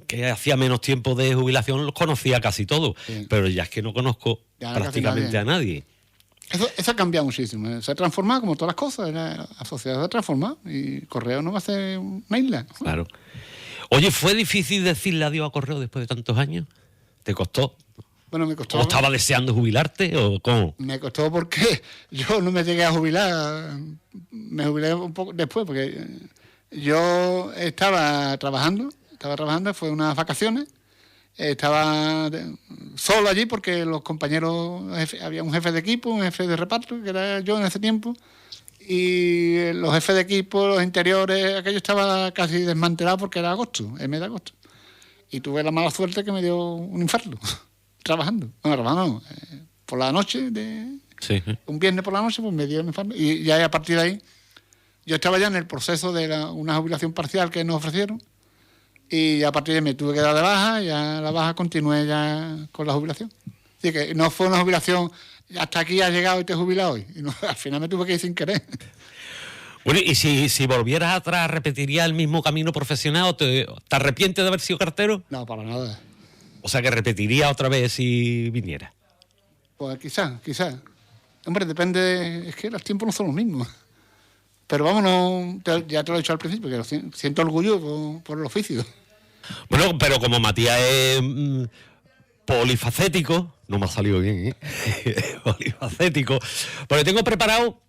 que hacía menos tiempo de jubilación, los conocía casi todos. Sí. Pero ya es que no conozco prácticamente a nadie. Eso ha cambiado muchísimo. Se ha transformado como todas las cosas. La sociedad se ha transformado y Correo no va a ser una isla. Claro. Oye, ¿fue difícil decirle adiós a Correo después de tantos años? ¿Te costó? Bueno, me costó. ¿O estaba deseando jubilarte o cómo? Me costó porque yo no me llegué a jubilar. Me jubilé un poco después porque yo estaba trabajando, fue unas vacaciones. Estaba solo allí porque los compañeros, había un jefe de equipo, un jefe de reparto, que era yo en ese tiempo, y los jefes de equipo, los interiores, aquello estaba casi desmantelado porque era agosto, el mes de agosto. Y tuve la mala suerte que me dio un infarto, trabajando. No, por la noche, sí. Un viernes por la noche, pues me dio un infarto. Y ya a partir de ahí, yo estaba ya en el proceso de una jubilación parcial que nos ofrecieron. Y a partir de ahí me tuve que dar de baja, y a la baja continué ya con la jubilación. Así que no fue una jubilación, hasta aquí has llegado y te has jubilado hoy. Y no, al final me tuve que ir sin querer. Bueno, y si volvieras atrás, ¿repetirías el mismo camino profesional o te arrepientes de haber sido cartero? No, para nada. O sea, que repetiría otra vez si viniera. Pues quizás. Hombre, depende, es que los tiempos no son los mismos. Pero vámonos, ya te lo he dicho al principio, que siento orgullo por el oficio. Bueno, pero como Matías es polifacético, no me ha salido bien, polifacético, porque tengo preparado,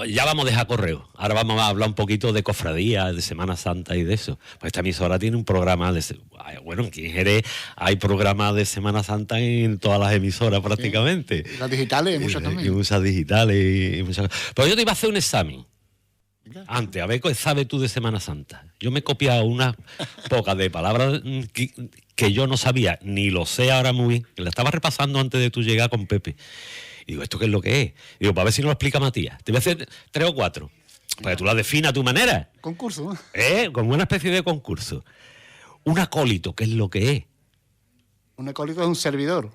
ya vamos a dejar Correo, ahora vamos a hablar un poquito de cofradía, de Semana Santa y de eso. Pues esta emisora tiene un programa bueno, aquí en Jerez hay programas de Semana Santa en todas las emisoras prácticamente. Sí. Las digitales, muchas también. Y muchas digitales. Y muchas... Pero yo te iba a hacer un examen. Antes, a ver qué sabes tú de Semana Santa. Yo me he copiado unas pocas de palabras que yo no sabía, ni lo sé ahora muy bien. La estaba repasando antes de tu llegar con Pepe. Y digo, ¿esto qué es lo que es? Y digo, para ver si nos lo explica Matías. Te voy a hacer 3 o 4, para que tú la definas a tu manera. Concurso. Como una especie de concurso. Un acólito, ¿qué es lo que es? Un acólito es un servidor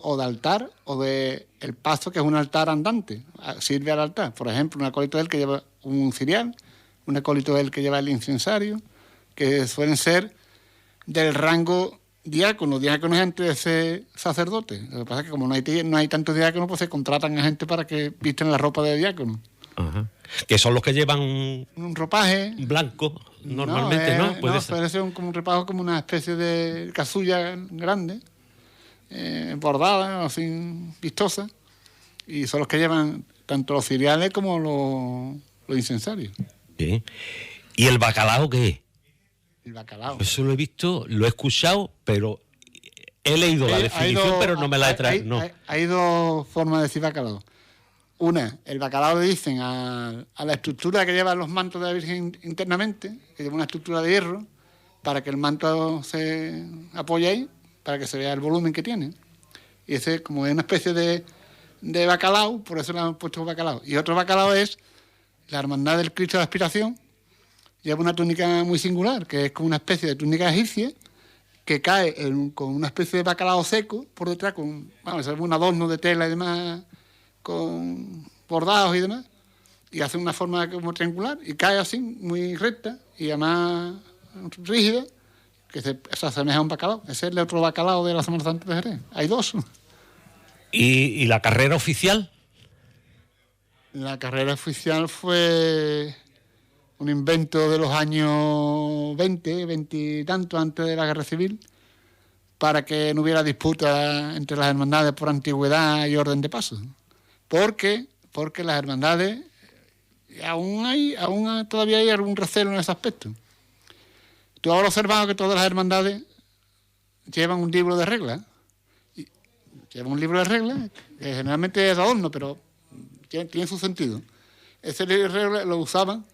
o de altar o de el paso, que es un altar andante, sirve al altar. Por ejemplo, un acólito es el que lleva un cirial, un acólito es el que lleva el incensario, que suelen ser del rango diácono. Diácono es antes de ser sacerdote. Lo que pasa es que como no hay tantos diáconos, pues se contratan a gente para que visten la ropa de diácono. Ajá. Que son los que llevan un ropaje blanco, normalmente, ¿no? Puede ser como un ropaje, como una especie de casulla grande, bordada, así vistosa, y son los que llevan tanto los cereales como los incensarios. Bien. ¿Y el bacalao qué es? El bacalao. Eso lo he visto, lo he escuchado, pero he leído la definición, pero no me la he traído. Hay dos formas de decir bacalao. Una, el bacalao le dicen a la estructura que llevan los mantos de la Virgen internamente, que lleva una estructura de hierro, para que el manto se apoye ahí, para que se vea el volumen que tiene. Y ese, como es una especie de bacalao, por eso le han puesto bacalao. Y otro bacalao es la Hermandad del Cristo de la Aspiración, lleva una túnica muy singular, que es como una especie de túnica egipcia, que cae con una especie de bacalao seco por detrás, con un adorno de tela y demás, con bordados y demás, y hace una forma como triangular, y cae así, muy recta, y además rígida, que se asemeja a un bacalao. Ese es el otro bacalao de la Semana Santa de Jerez. Hay dos. ¿Y la carrera oficial? La carrera oficial fue un invento de los años 20 y tanto, antes de la Guerra Civil, para que no hubiera disputa entre las hermandades por antigüedad y orden de paso. Porque las hermandades, todavía hay algún recelo en ese aspecto. Tú ahora has observado que todas las hermandades llevan un libro de reglas. Llevan un libro de reglas, que generalmente es adorno, pero tiene su sentido. Ese libro de reglas lo usaban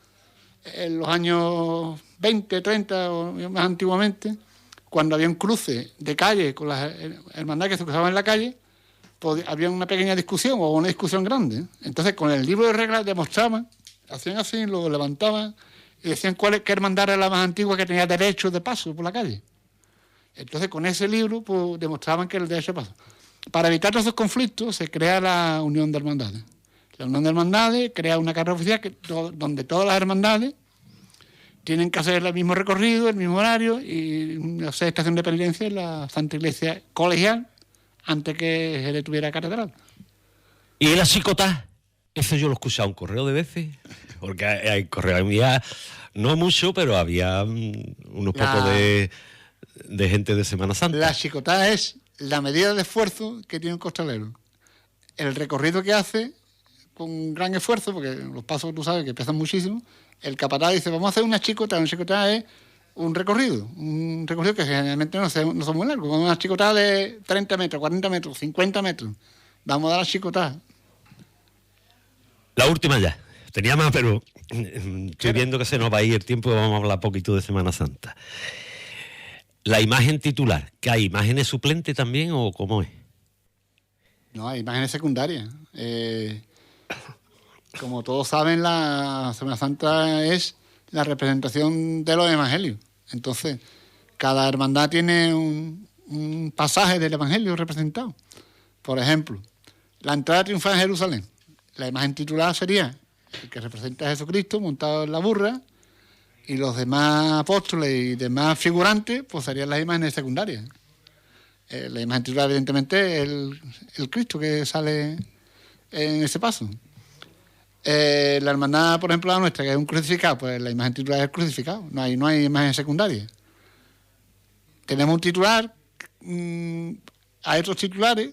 en los años 20, 30 o más antiguamente, cuando había un cruce de calle con las hermandades que se cruzaban en la calle, pues había una pequeña discusión o una discusión grande. Entonces, con el libro de reglas demostraban, hacían así, lo levantaban y decían qué hermandad era la más antigua que tenía derecho de paso por la calle. Entonces, con ese libro, pues demostraban que era el derecho de paso. Para evitar todos esos conflictos, se crea la Unión de Hermandades. La Unión de Hermandades crea una carrera oficial donde todas las hermandades tienen que hacer el mismo recorrido, el mismo horario y hacer estación de penitencia en la Santa Iglesia colegial antes que se le tuviera catedral. ¿Y la chicotá? Eso yo lo he escuchado un correo de veces, porque hay correo, había no mucho, pero había unos pocos de gente de Semana Santa. La chicotá es la medida de esfuerzo que tiene un costalero. El recorrido que hace con gran esfuerzo, porque los pasos tú sabes que pesan muchísimo, el capataz dice, vamos a hacer una chicotá. Una chicotá es un recorrido que generalmente no son muy largos. Vamos a una chicotá de 30 metros, 40 metros, 50 metros. Vamos a dar la chicotá. La última ya. Tenía más, pero estoy viendo que se nos va a ir el tiempo y vamos a hablar poquito de Semana Santa. La imagen titular, ¿qué hay? ¿Imágenes suplentes también o cómo es? No, hay imágenes secundarias. Como todos saben, la Semana Santa es la representación de los evangelios. Entonces, cada hermandad tiene un pasaje del evangelio representado. Por ejemplo, la entrada triunfal en Jerusalén. La imagen titular sería el que representa a Jesucristo montado en la burra, y los demás apóstoles y demás figurantes pues serían las imágenes secundarias. La imagen titular, evidentemente, es el Cristo que sale en ese paso. La hermandad, por ejemplo, la nuestra, que es un crucificado, pues la imagen titular es el crucificado, no hay imagen secundaria. Tenemos un titular, hay otros titulares,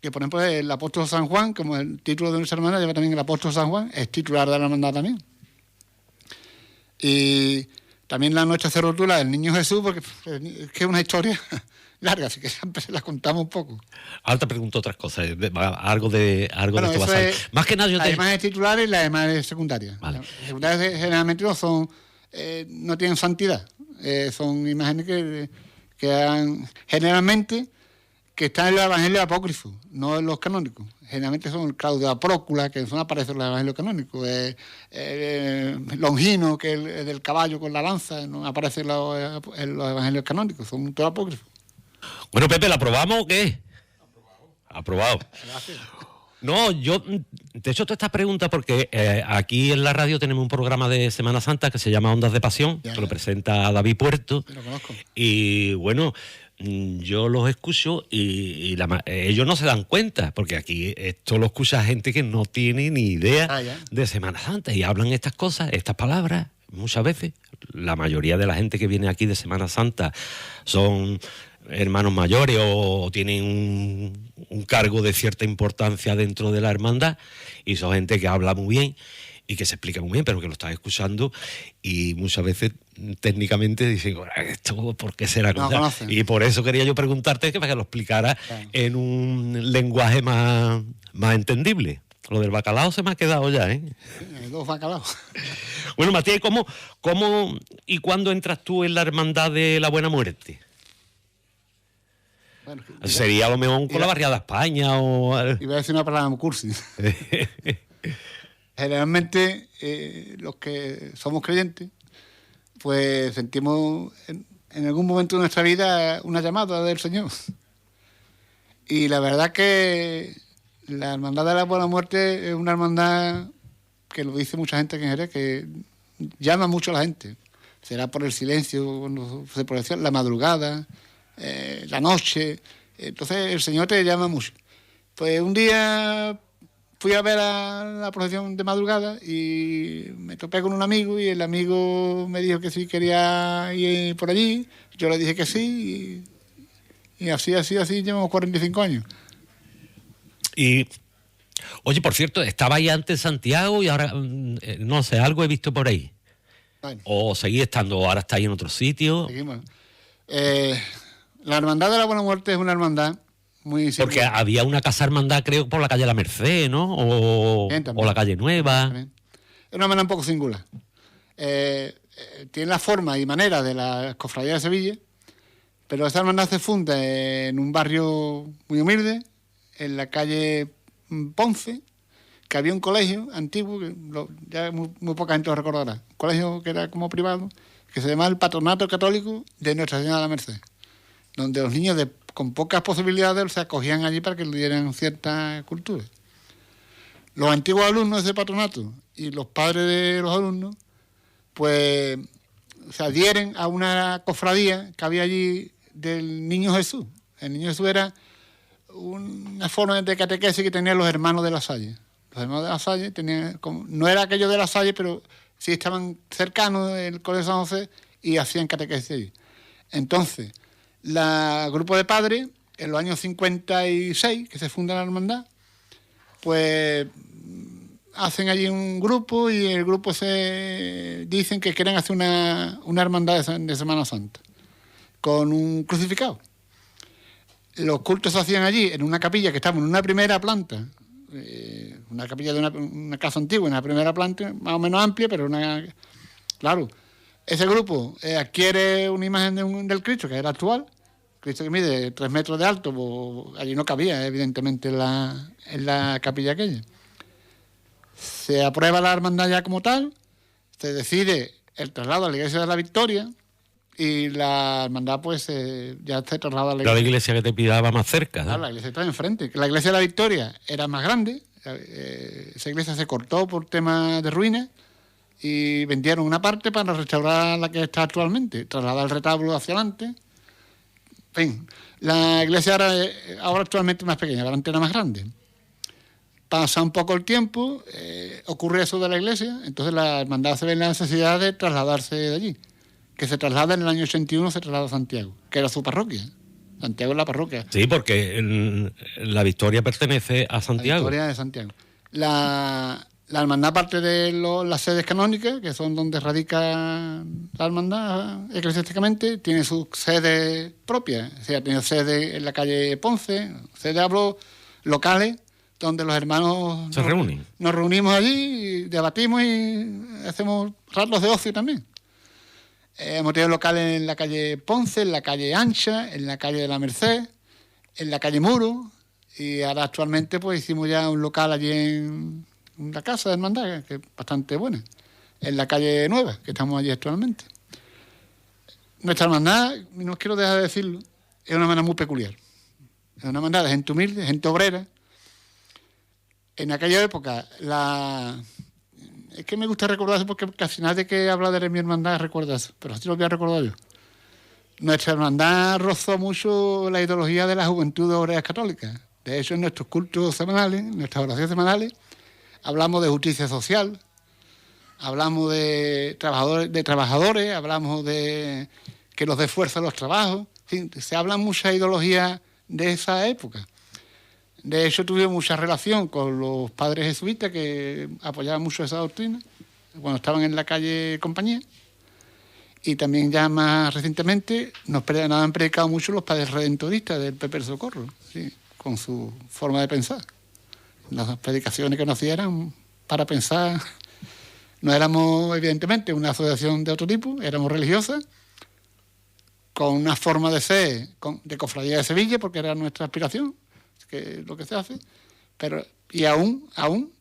que por ejemplo el apóstol San Juan, como el título de nuestra hermandad lleva también el apóstol San Juan, es titular de la hermandad también. Y también la nuestra cerrotula del Niño Jesús, porque es que es una historia larga, así que siempre se la contamos un poco. Ahora te pregunto otras cosas, algo de esto va a salir. Más que nada yo las imágenes titulares y las imágenes secundarias. Vale. Las secundarias generalmente no son, no tienen santidad, son imágenes que han, generalmente que están en el Evangelio apócrifo, no en los canónicos. Generalmente son el Claudio de Prócula, que son aparecen en el Evangelio canónico, Longino, que es el del caballo con la lanza, no aparece en los Evangelios canónicos, son todos apócrifos. Bueno, Pepe, ¿la aprobamos o qué? Aprobado. Gracias. No, yo te he hecho toda esta pregunta porque aquí en la radio tenemos un programa de Semana Santa que se llama Ondas de Pasión, que lo presenta David Puerto. Lo conozco. Y bueno, yo los escucho y ellos no se dan cuenta, porque aquí esto lo escucha gente que no tiene ni idea de Semana Santa y hablan estas cosas, estas palabras, muchas veces. La mayoría de la gente que viene aquí de Semana Santa son hermanos mayores o tienen un cargo de cierta importancia dentro de la hermandad y son gente que habla muy bien y que se explica muy bien, pero que lo estás escuchando y muchas veces técnicamente dicen, ¿esto por qué será? No, y por eso quería yo preguntarte para que lo explicara en un lenguaje más entendible. Lo del bacalao se me ha quedado ya, ¿eh? Sí, 2 bacalaos. Bueno, Matías, ¿cómo y cuándo entras tú en la hermandad de la Buena Muerte? Bueno, sería a lo mejor con la barriada España o... Iba a decir una palabra muy cursi. Generalmente, los que somos creyentes, pues sentimos en algún momento de nuestra vida una llamada del Señor. Y la verdad que la Hermandad de la Buena Muerte es una hermandad que lo dice mucha gente que en Jerez, que llama mucho a la gente. Será por el silencio, cuando se pronuncia la madrugada, la noche. Entonces el Señor te llama mucho. Pues un día fui a ver a la procesión de madrugada y me topé con un amigo y el amigo me dijo que sí quería ir por allí. Yo le dije que sí y así llevamos 45 años. Y, oye, por cierto, estaba ahí antes en Santiago y ahora, no sé, algo he visto por ahí. Bueno. O seguí estando, o ahora está ahí en otro sitio. Seguimos. La Hermandad de la Buena Muerte es una hermandad muy simple. Porque había una casa hermandad, creo, por la calle La Merced, ¿no? O la calle Nueva. Es una hermandad un poco singular. Tiene la forma y manera de la Cofradía de Sevilla, pero esta hermandad se funda en un barrio muy humilde, en la calle Ponce, que había un colegio antiguo, que ya muy poca gente lo recordará, un colegio que era como privado, que se llamaba el Patronato Católico de Nuestra Señora de la Merced, donde los niños con pocas posibilidades se acogían allí para que le dieran cierta cultura. los antiguos alumnos de ese patronato y los padres de los alumnos, pues se adhieren a una cofradía que había allí del Niño Jesús. El Niño Jesús era una forma de catequesis que tenían los hermanos de La Salle. Los hermanos de La Salle tenían, no era aquello de La Salle, pero sí estaban cercanos del Colegio de San José y hacían catequesis allí. Entonces, el grupo de padres, en los años 56, que se funda la hermandad, pues hacen allí un grupo y el grupo dicen que quieren hacer una hermandad de Semana Santa con un crucificado. Los cultos se hacían allí en una capilla que estaba en una primera planta, una capilla de una casa antigua, en una primera planta, más o menos amplia, pero claro, ese grupo adquiere una imagen del Cristo, que era actual, Cristo que mide 3 metros de alto, pues allí no cabía, evidentemente, en la capilla aquella. Se aprueba la hermandad ya como tal, se decide el traslado a la iglesia de la Victoria y la hermandad pues ya se traslada a la iglesia que te pidaba más cerca, ¿no? Claro, la iglesia estaba enfrente. La iglesia de la Victoria era más grande, esa iglesia se cortó por temas de ruinas y vendieron una parte para restaurar la que está actualmente, trasladar el retablo hacia adelante. En fin, la iglesia ahora actualmente más pequeña, la antes era más grande. Pasa un poco el tiempo, ocurre eso de la iglesia, entonces la hermandad se ve en la necesidad de trasladarse de allí. Que se traslada en el año 81, se traslada a Santiago, que era su parroquia. Santiago es la parroquia. Sí, porque la Victoria pertenece a Santiago. La Victoria de Santiago. La hermandad, aparte de las sedes canónicas, que son donde radica la hermandad eclesiásticamente, tiene sus sedes propias. O sea, tiene sede en la calle Ponce, sede, hablo, locales, donde los hermanos se reúnen. Nos reunimos allí, y debatimos y hacemos ratos de ocio también. Hemos tenido locales en la calle Ponce, en la calle Ancha, en la calle de la Merced, en la calle Muro, y ahora actualmente pues hicimos ya un local allí en la casa de hermandad, que es bastante buena, en la calle Nueva, que estamos allí actualmente. Nuestra hermandad, no quiero dejar de decirlo, es una hermandad muy peculiar. Es una hermandad de gente humilde, gente obrera. En aquella época, es que me gusta recordar eso porque casi nadie que habla de mi hermandad recuerda eso, pero así lo voy a recordar yo. Nuestra hermandad rozó mucho la ideología de la juventud de obreras católicas. De hecho, en nuestros cultos semanales, en nuestras oraciones semanales, hablamos de justicia social, hablamos de trabajadores, hablamos de que nos dé fuerza a los trabajos. En fin, se habla mucha ideología de esa época. De hecho, tuve mucha relación con los padres jesuitas que apoyaban mucho esa doctrina cuando estaban en la calle Compañía. Y también ya más recientemente nos han predicado mucho los padres redentoristas del Pepe del Socorro, ¿sí? Con su forma de pensar. Las predicaciones que nos hacían para pensar, no éramos evidentemente una asociación de otro tipo, éramos religiosas, con una forma de ser de Cofradía de Sevilla, porque era nuestra aspiración, que es lo que se hace, y aún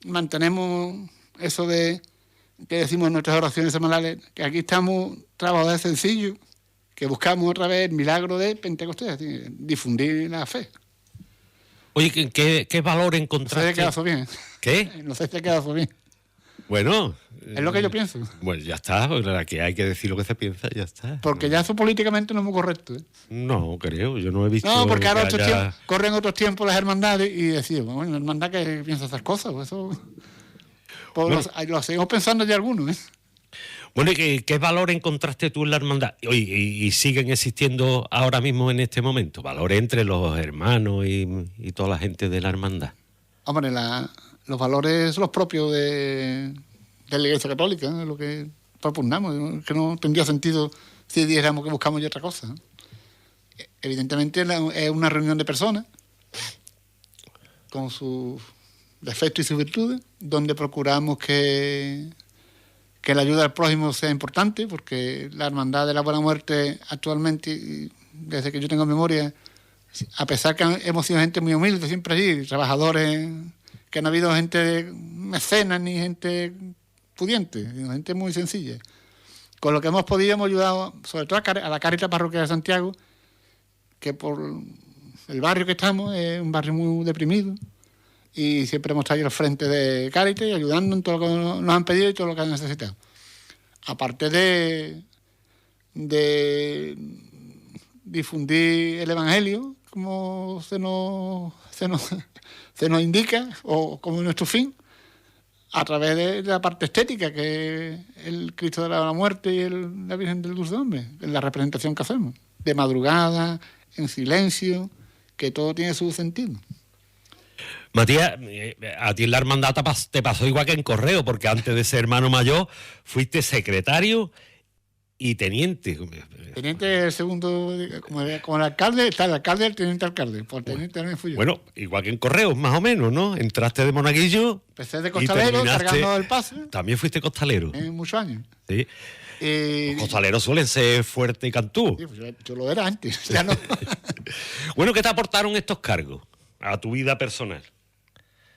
mantenemos eso de que decimos en nuestras oraciones semanales, que aquí estamos trabajadores sencillos, que buscamos otra vez el milagro de Pentecostés, difundir la fe. Oye, ¿qué valor encontraste? No sé si te quedas bien. ¿Qué? No sé si te quedas bien. Bueno... Es lo que yo pienso. Bueno, ya está, que hay que decir lo que se piensa, ya está. Porque ya eso políticamente no es muy correcto, ¿eh? No, creo, yo no he visto... No, porque ahora corren otros tiempos las hermandades y decimos, bueno, una hermandad que piensa esas cosas, pues eso... Pues bueno, lo seguimos pensando ya algunos, ¿eh? Bueno, ¿y qué valor encontraste tú en la hermandad? Y siguen existiendo ahora mismo en este momento, valores entre los hermanos y toda la gente de la hermandad. Hombre, los valores son los propios de la Iglesia Católica, ¿no? Lo que propugnamos, ¿no? Que no tendría sentido si dijéramos que buscamos ya otra cosa, ¿no? Evidentemente es una reunión de personas con sus defectos y sus virtudes, donde procuramos que la ayuda al prójimo sea importante, porque la Hermandad de la Buena Muerte actualmente, desde que yo tengo memoria, a pesar que hemos sido gente muy humilde siempre allí, trabajadores, que no ha habido gente mecenas ni gente pudiente, sino gente muy sencilla. Con lo que hemos podido hemos ayudado, sobre todo a la Cáritas Parroquial de Santiago, que por el barrio que estamos es un barrio muy deprimido, y siempre hemos estado ahí al frente de Cáritas, ayudando en todo lo que nos han pedido y todo lo que han necesitado. Aparte de difundir el Evangelio, como se nos indica, o como nuestro fin, a través de la parte estética, que es el Cristo de la Muerte y la Virgen del Dulce Nombre, en la representación que hacemos, de madrugada, en silencio, que todo tiene su sentido. Matías, a ti en la hermandad te pasó igual que en Correo, porque antes de ser hermano mayor fuiste secretario y teniente. Teniente el segundo, como el alcalde, está el alcalde y el teniente alcalde. Por teniente también fui yo. Bueno, igual que en Correos, más o menos, ¿no? Entraste de monaguillo. Empecé de costalero, cargando el pase. También fuiste costalero. Muchos años. Sí. Los costaleros suelen ser fuertes y cantú. Sí, pues yo lo era antes, ya no. Bueno, ¿qué te aportaron estos cargos a tu vida personal?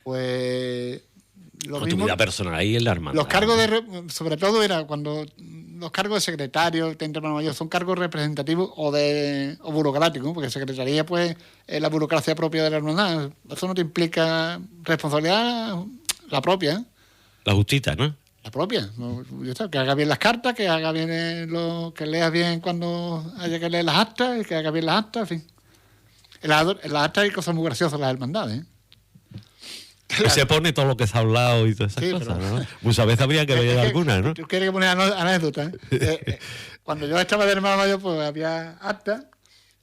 Pues lo mismo, tu vida personal ahí en la hermandad. Los cargos sobre todo era cuando los cargos de secretario, teniente hermano mayor, son cargos representativos o burocráticos, porque secretaría pues es la burocracia propia de la hermandad. Eso no te implica responsabilidad, la propia. La justita, ¿no? La propia. Que haga bien las cartas, que haga bien que leas bien cuando haya que leer las actas, que haga bien las actas, en fin. En las actas hay cosas muy graciosas, las hermandades, ¿eh? Claro. Se pone todo lo que se ha hablado y todas esas cosas, ¿no? Muchas veces habría que leer algunas, ¿no? Tú quieres que poner anécdotas, ¿eh? Cuando yo estaba de hermano mayor, pues había actas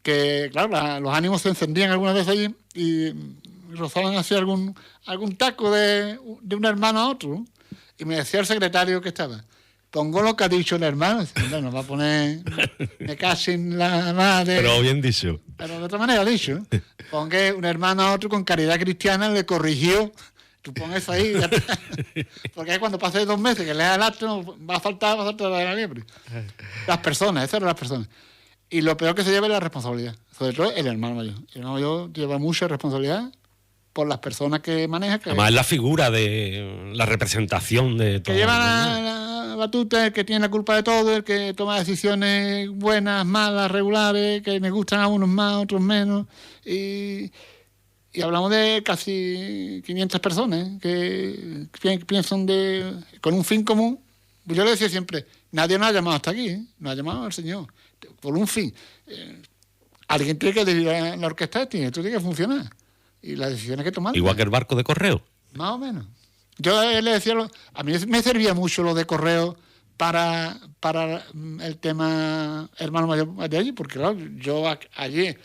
que, claro, los ánimos se encendían algunas veces allí y rozaban así algún taco de un hermano a otro, ¿no? Y me decía el secretario que estaba, pongo lo que ha dicho el hermano, nos va a poner, me casi en la madre. Pero bien dicho. Pero de otra manera dicho, ponga un hermano a otro con caridad cristiana, le corrigió, tú pones eso ahí, ya está. Porque cuando pase 2 meses que leas el acto, va a faltar la liebre. Esas eran las personas. Y lo peor que se lleva es la responsabilidad, sobre todo el hermano mayor. El hermano mayor lleva mucha responsabilidad por las personas que maneja. Además es la figura de la representación de todo. Que lleva la batuta, el que tiene la culpa de todo, el que toma decisiones buenas, malas, regulares, que me gustan a unos más, a otros menos. Y hablamos de casi 500 personas que piensan con un fin común. Yo le decía siempre, nadie nos ha llamado hasta aquí, nos ha llamado el Señor, por un fin. Alguien tiene que dirigir la orquesta, esto tiene que funcionar. Y las decisiones que tomar. Igual que el barco de Correo. Más o menos. Yo le decía, a mí me servía mucho lo de Correo para el tema hermano mayor de allí, porque claro, yo allí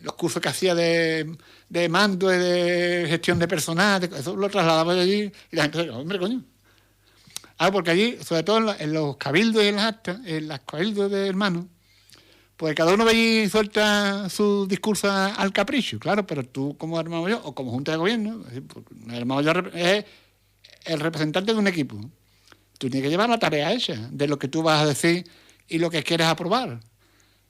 los cursos que hacía de mando y de gestión de personal, eso lo trasladaba de allí y la gente decía, hombre, coño. Porque allí, sobre todo en los cabildos y en las actas, en los cabildos de hermanos, pues cada uno allí y suelta su discurso al capricho, claro, pero tú como hermano mayor o como junta de gobierno, el hermano mayor es el representante de un equipo. Tú tienes que llevar la tarea hecha de lo que tú vas a decir y lo que quieres aprobar.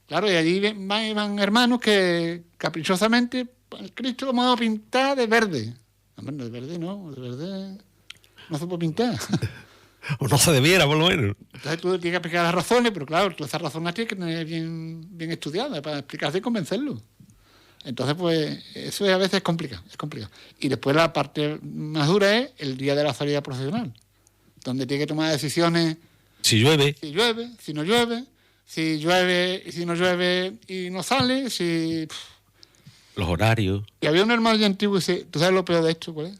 Claro, y allí van hermanos que caprichosamente el Cristo lo vamos a pintar de verde. Hombre, de verde no se puede pintar. O no se debiera, por lo menos. Entonces tú tienes que explicar las razones, pero claro, tú esas razones tienes que tener bien estudiadas para explicarse y convencerlo. Entonces, pues, eso a veces es complicado. Y después la parte más dura es el día de la salida profesional, donde tiene que tomar decisiones. Si llueve. Si no llueve, si llueve y si no llueve y no sale, Los horarios. Y había un hermano antiguo que dice, ¿tú sabes lo peor de esto, cuál es?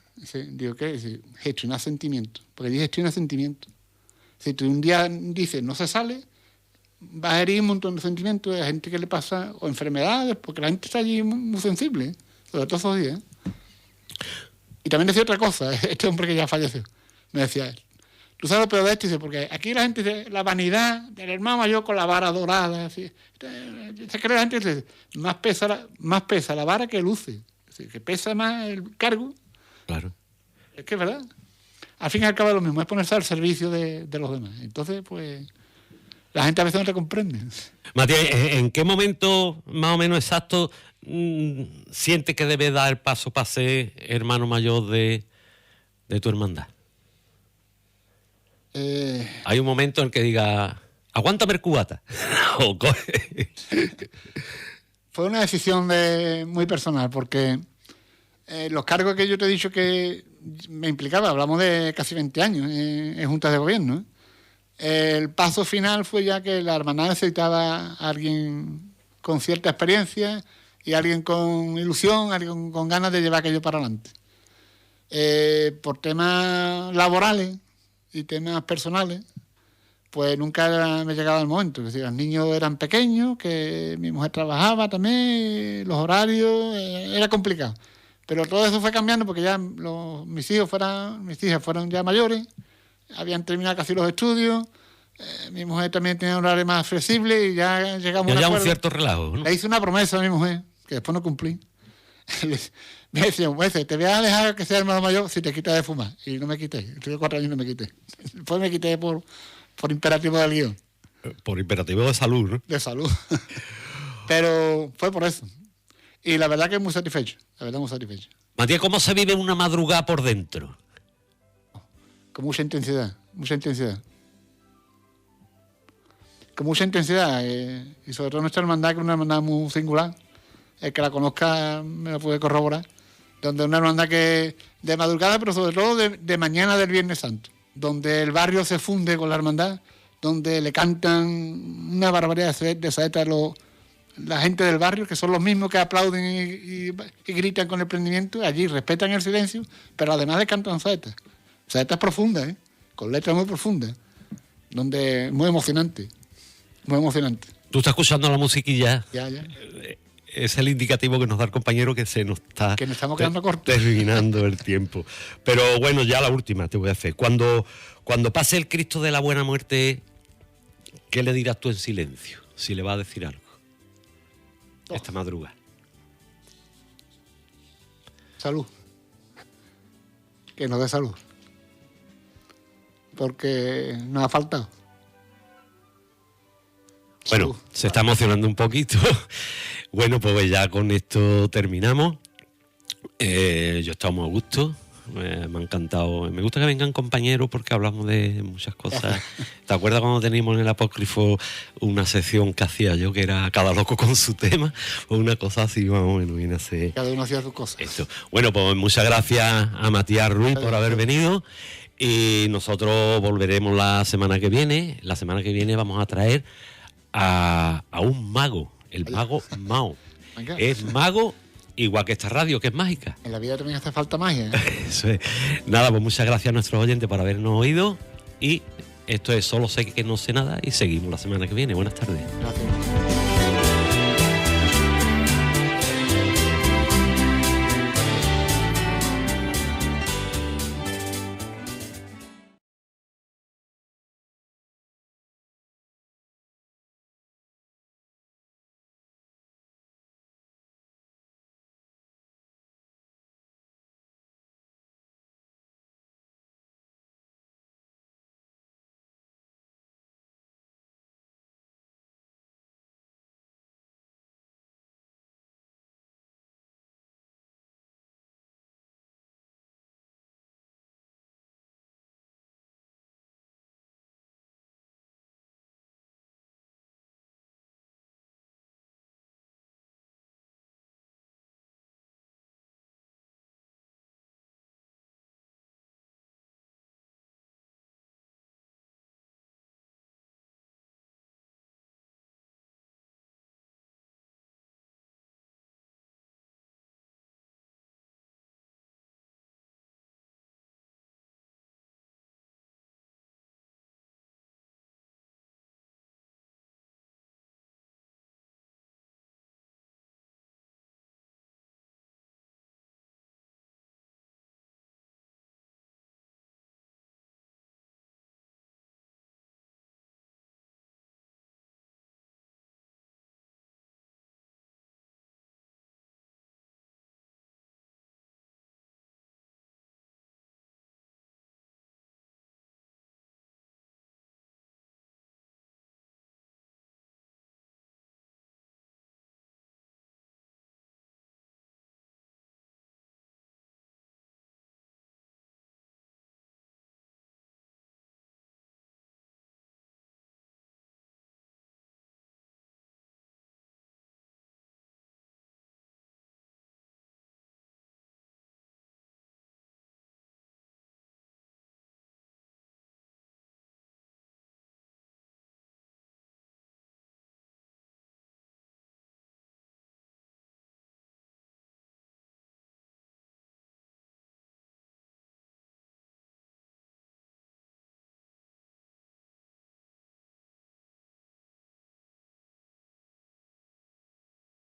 Digo, ¿qué? Dice, gestionar sentimientos. Porque dice gestiona sentimientos. Si tú un día dices no se sale, vas a herir un montón de sentimientos de gente que le pasa, o enfermedades, porque la gente está allí muy sensible, sobre todo esos días. Y también decía otra cosa, este hombre que ya falleció. Me decía, ¿tú sabes lo peor de esto? Dice, porque aquí la gente dice, la vanidad del hermano mayor con la vara dorada, así. Se cree la gente que dice, más pesa la vara que luce. Así, que pesa más el cargo. Claro. Es que es verdad. Al fin y al cabo es lo mismo, es ponerse al servicio de los demás. Entonces, pues, la gente a veces no te comprende. Matías, ¿en qué momento más o menos exacto sientes que debe dar el paso para ser hermano mayor de tu hermandad? Hay un momento en el que diga, aguántame el cubata. O coge. Fue una decisión muy personal, porque Los cargos que yo te he dicho que me implicaba, hablamos de casi 20 años en juntas de gobierno. El paso final fue ya que la hermandad necesitaba a alguien con cierta experiencia y alguien con ilusión, alguien con ganas de llevar aquello para adelante. Por temas laborales y temas personales, pues nunca me llegaba el momento. Es decir, los niños eran pequeños, que mi mujer trabajaba también, los horarios, era complicado. Pero todo eso fue cambiando porque ya mis hijas fueron ya mayores, habían terminado casi los estudios, mi mujer también tenía un horario más flexible y ya llegamos a un acuerdo. Un cierto relajo, ¿no? Le hice una promesa a mi mujer, que después no cumplí. Me decía, te voy a dejar que sea hermano mayor si te quitas de fumar. Y no me quité, tuve 4 años y no me quité. Después me quité por imperativo del guión. Por imperativo de salud, ¿no? De salud. Pero fue por eso. Y la verdad que muy satisfecho. Matías, ¿cómo se vive una madrugada por dentro? Con mucha intensidad. Con mucha intensidad. Y sobre todo nuestra hermandad, que es una hermandad muy singular. El que la conozca me lo puede corroborar. Donde es una hermandad que de madrugada, pero sobre todo de mañana del Viernes Santo. Donde el barrio se funde con la hermandad. Donde le cantan una barbaridad de saetas la gente del barrio, que son los mismos que aplauden y gritan con el prendimiento. Allí respetan el silencio, pero además le cantan saetas profundas, con letras muy profundas, donde muy emocionante. Tú estás escuchando la musiquilla. Ya. Es el indicativo que nos da el compañero que se nos está... Que nos estamos quedando cortos. Terminando el tiempo. Pero bueno, ya la última te voy a hacer. Cuando pase el Cristo de la Buena Muerte, ¿qué le dirás tú en silencio? Si le vas a decir algo. Esta madrugada. Salud. Que nos dé salud. Porque nos ha faltado. Bueno, salud. Se está emocionando un poquito. Bueno, pues ya con esto terminamos. Yo he estado muy a gusto. Me ha encantado. Me gusta que vengan compañeros porque hablamos de muchas cosas. ¿Te acuerdas cuando teníamos en el Apócrifo una sección que hacía yo, que era cada loco con su tema? O una cosa así, más o menos, viene a ser... Cada uno hacía sus cosas. Esto. Bueno, pues muchas gracias a Matías Ruiz por haber venido. Y nosotros volveremos la semana que viene. La semana que viene vamos a traer a un mago, el mago Mao. Es mago... Igual que esta radio, que es mágica. En la vida también hace falta magia. Eso es. Nada, pues muchas gracias a nuestros oyentes por habernos oído. Y esto es Solo sé que no sé nada. Y seguimos la semana que viene. Buenas tardes. Gracias.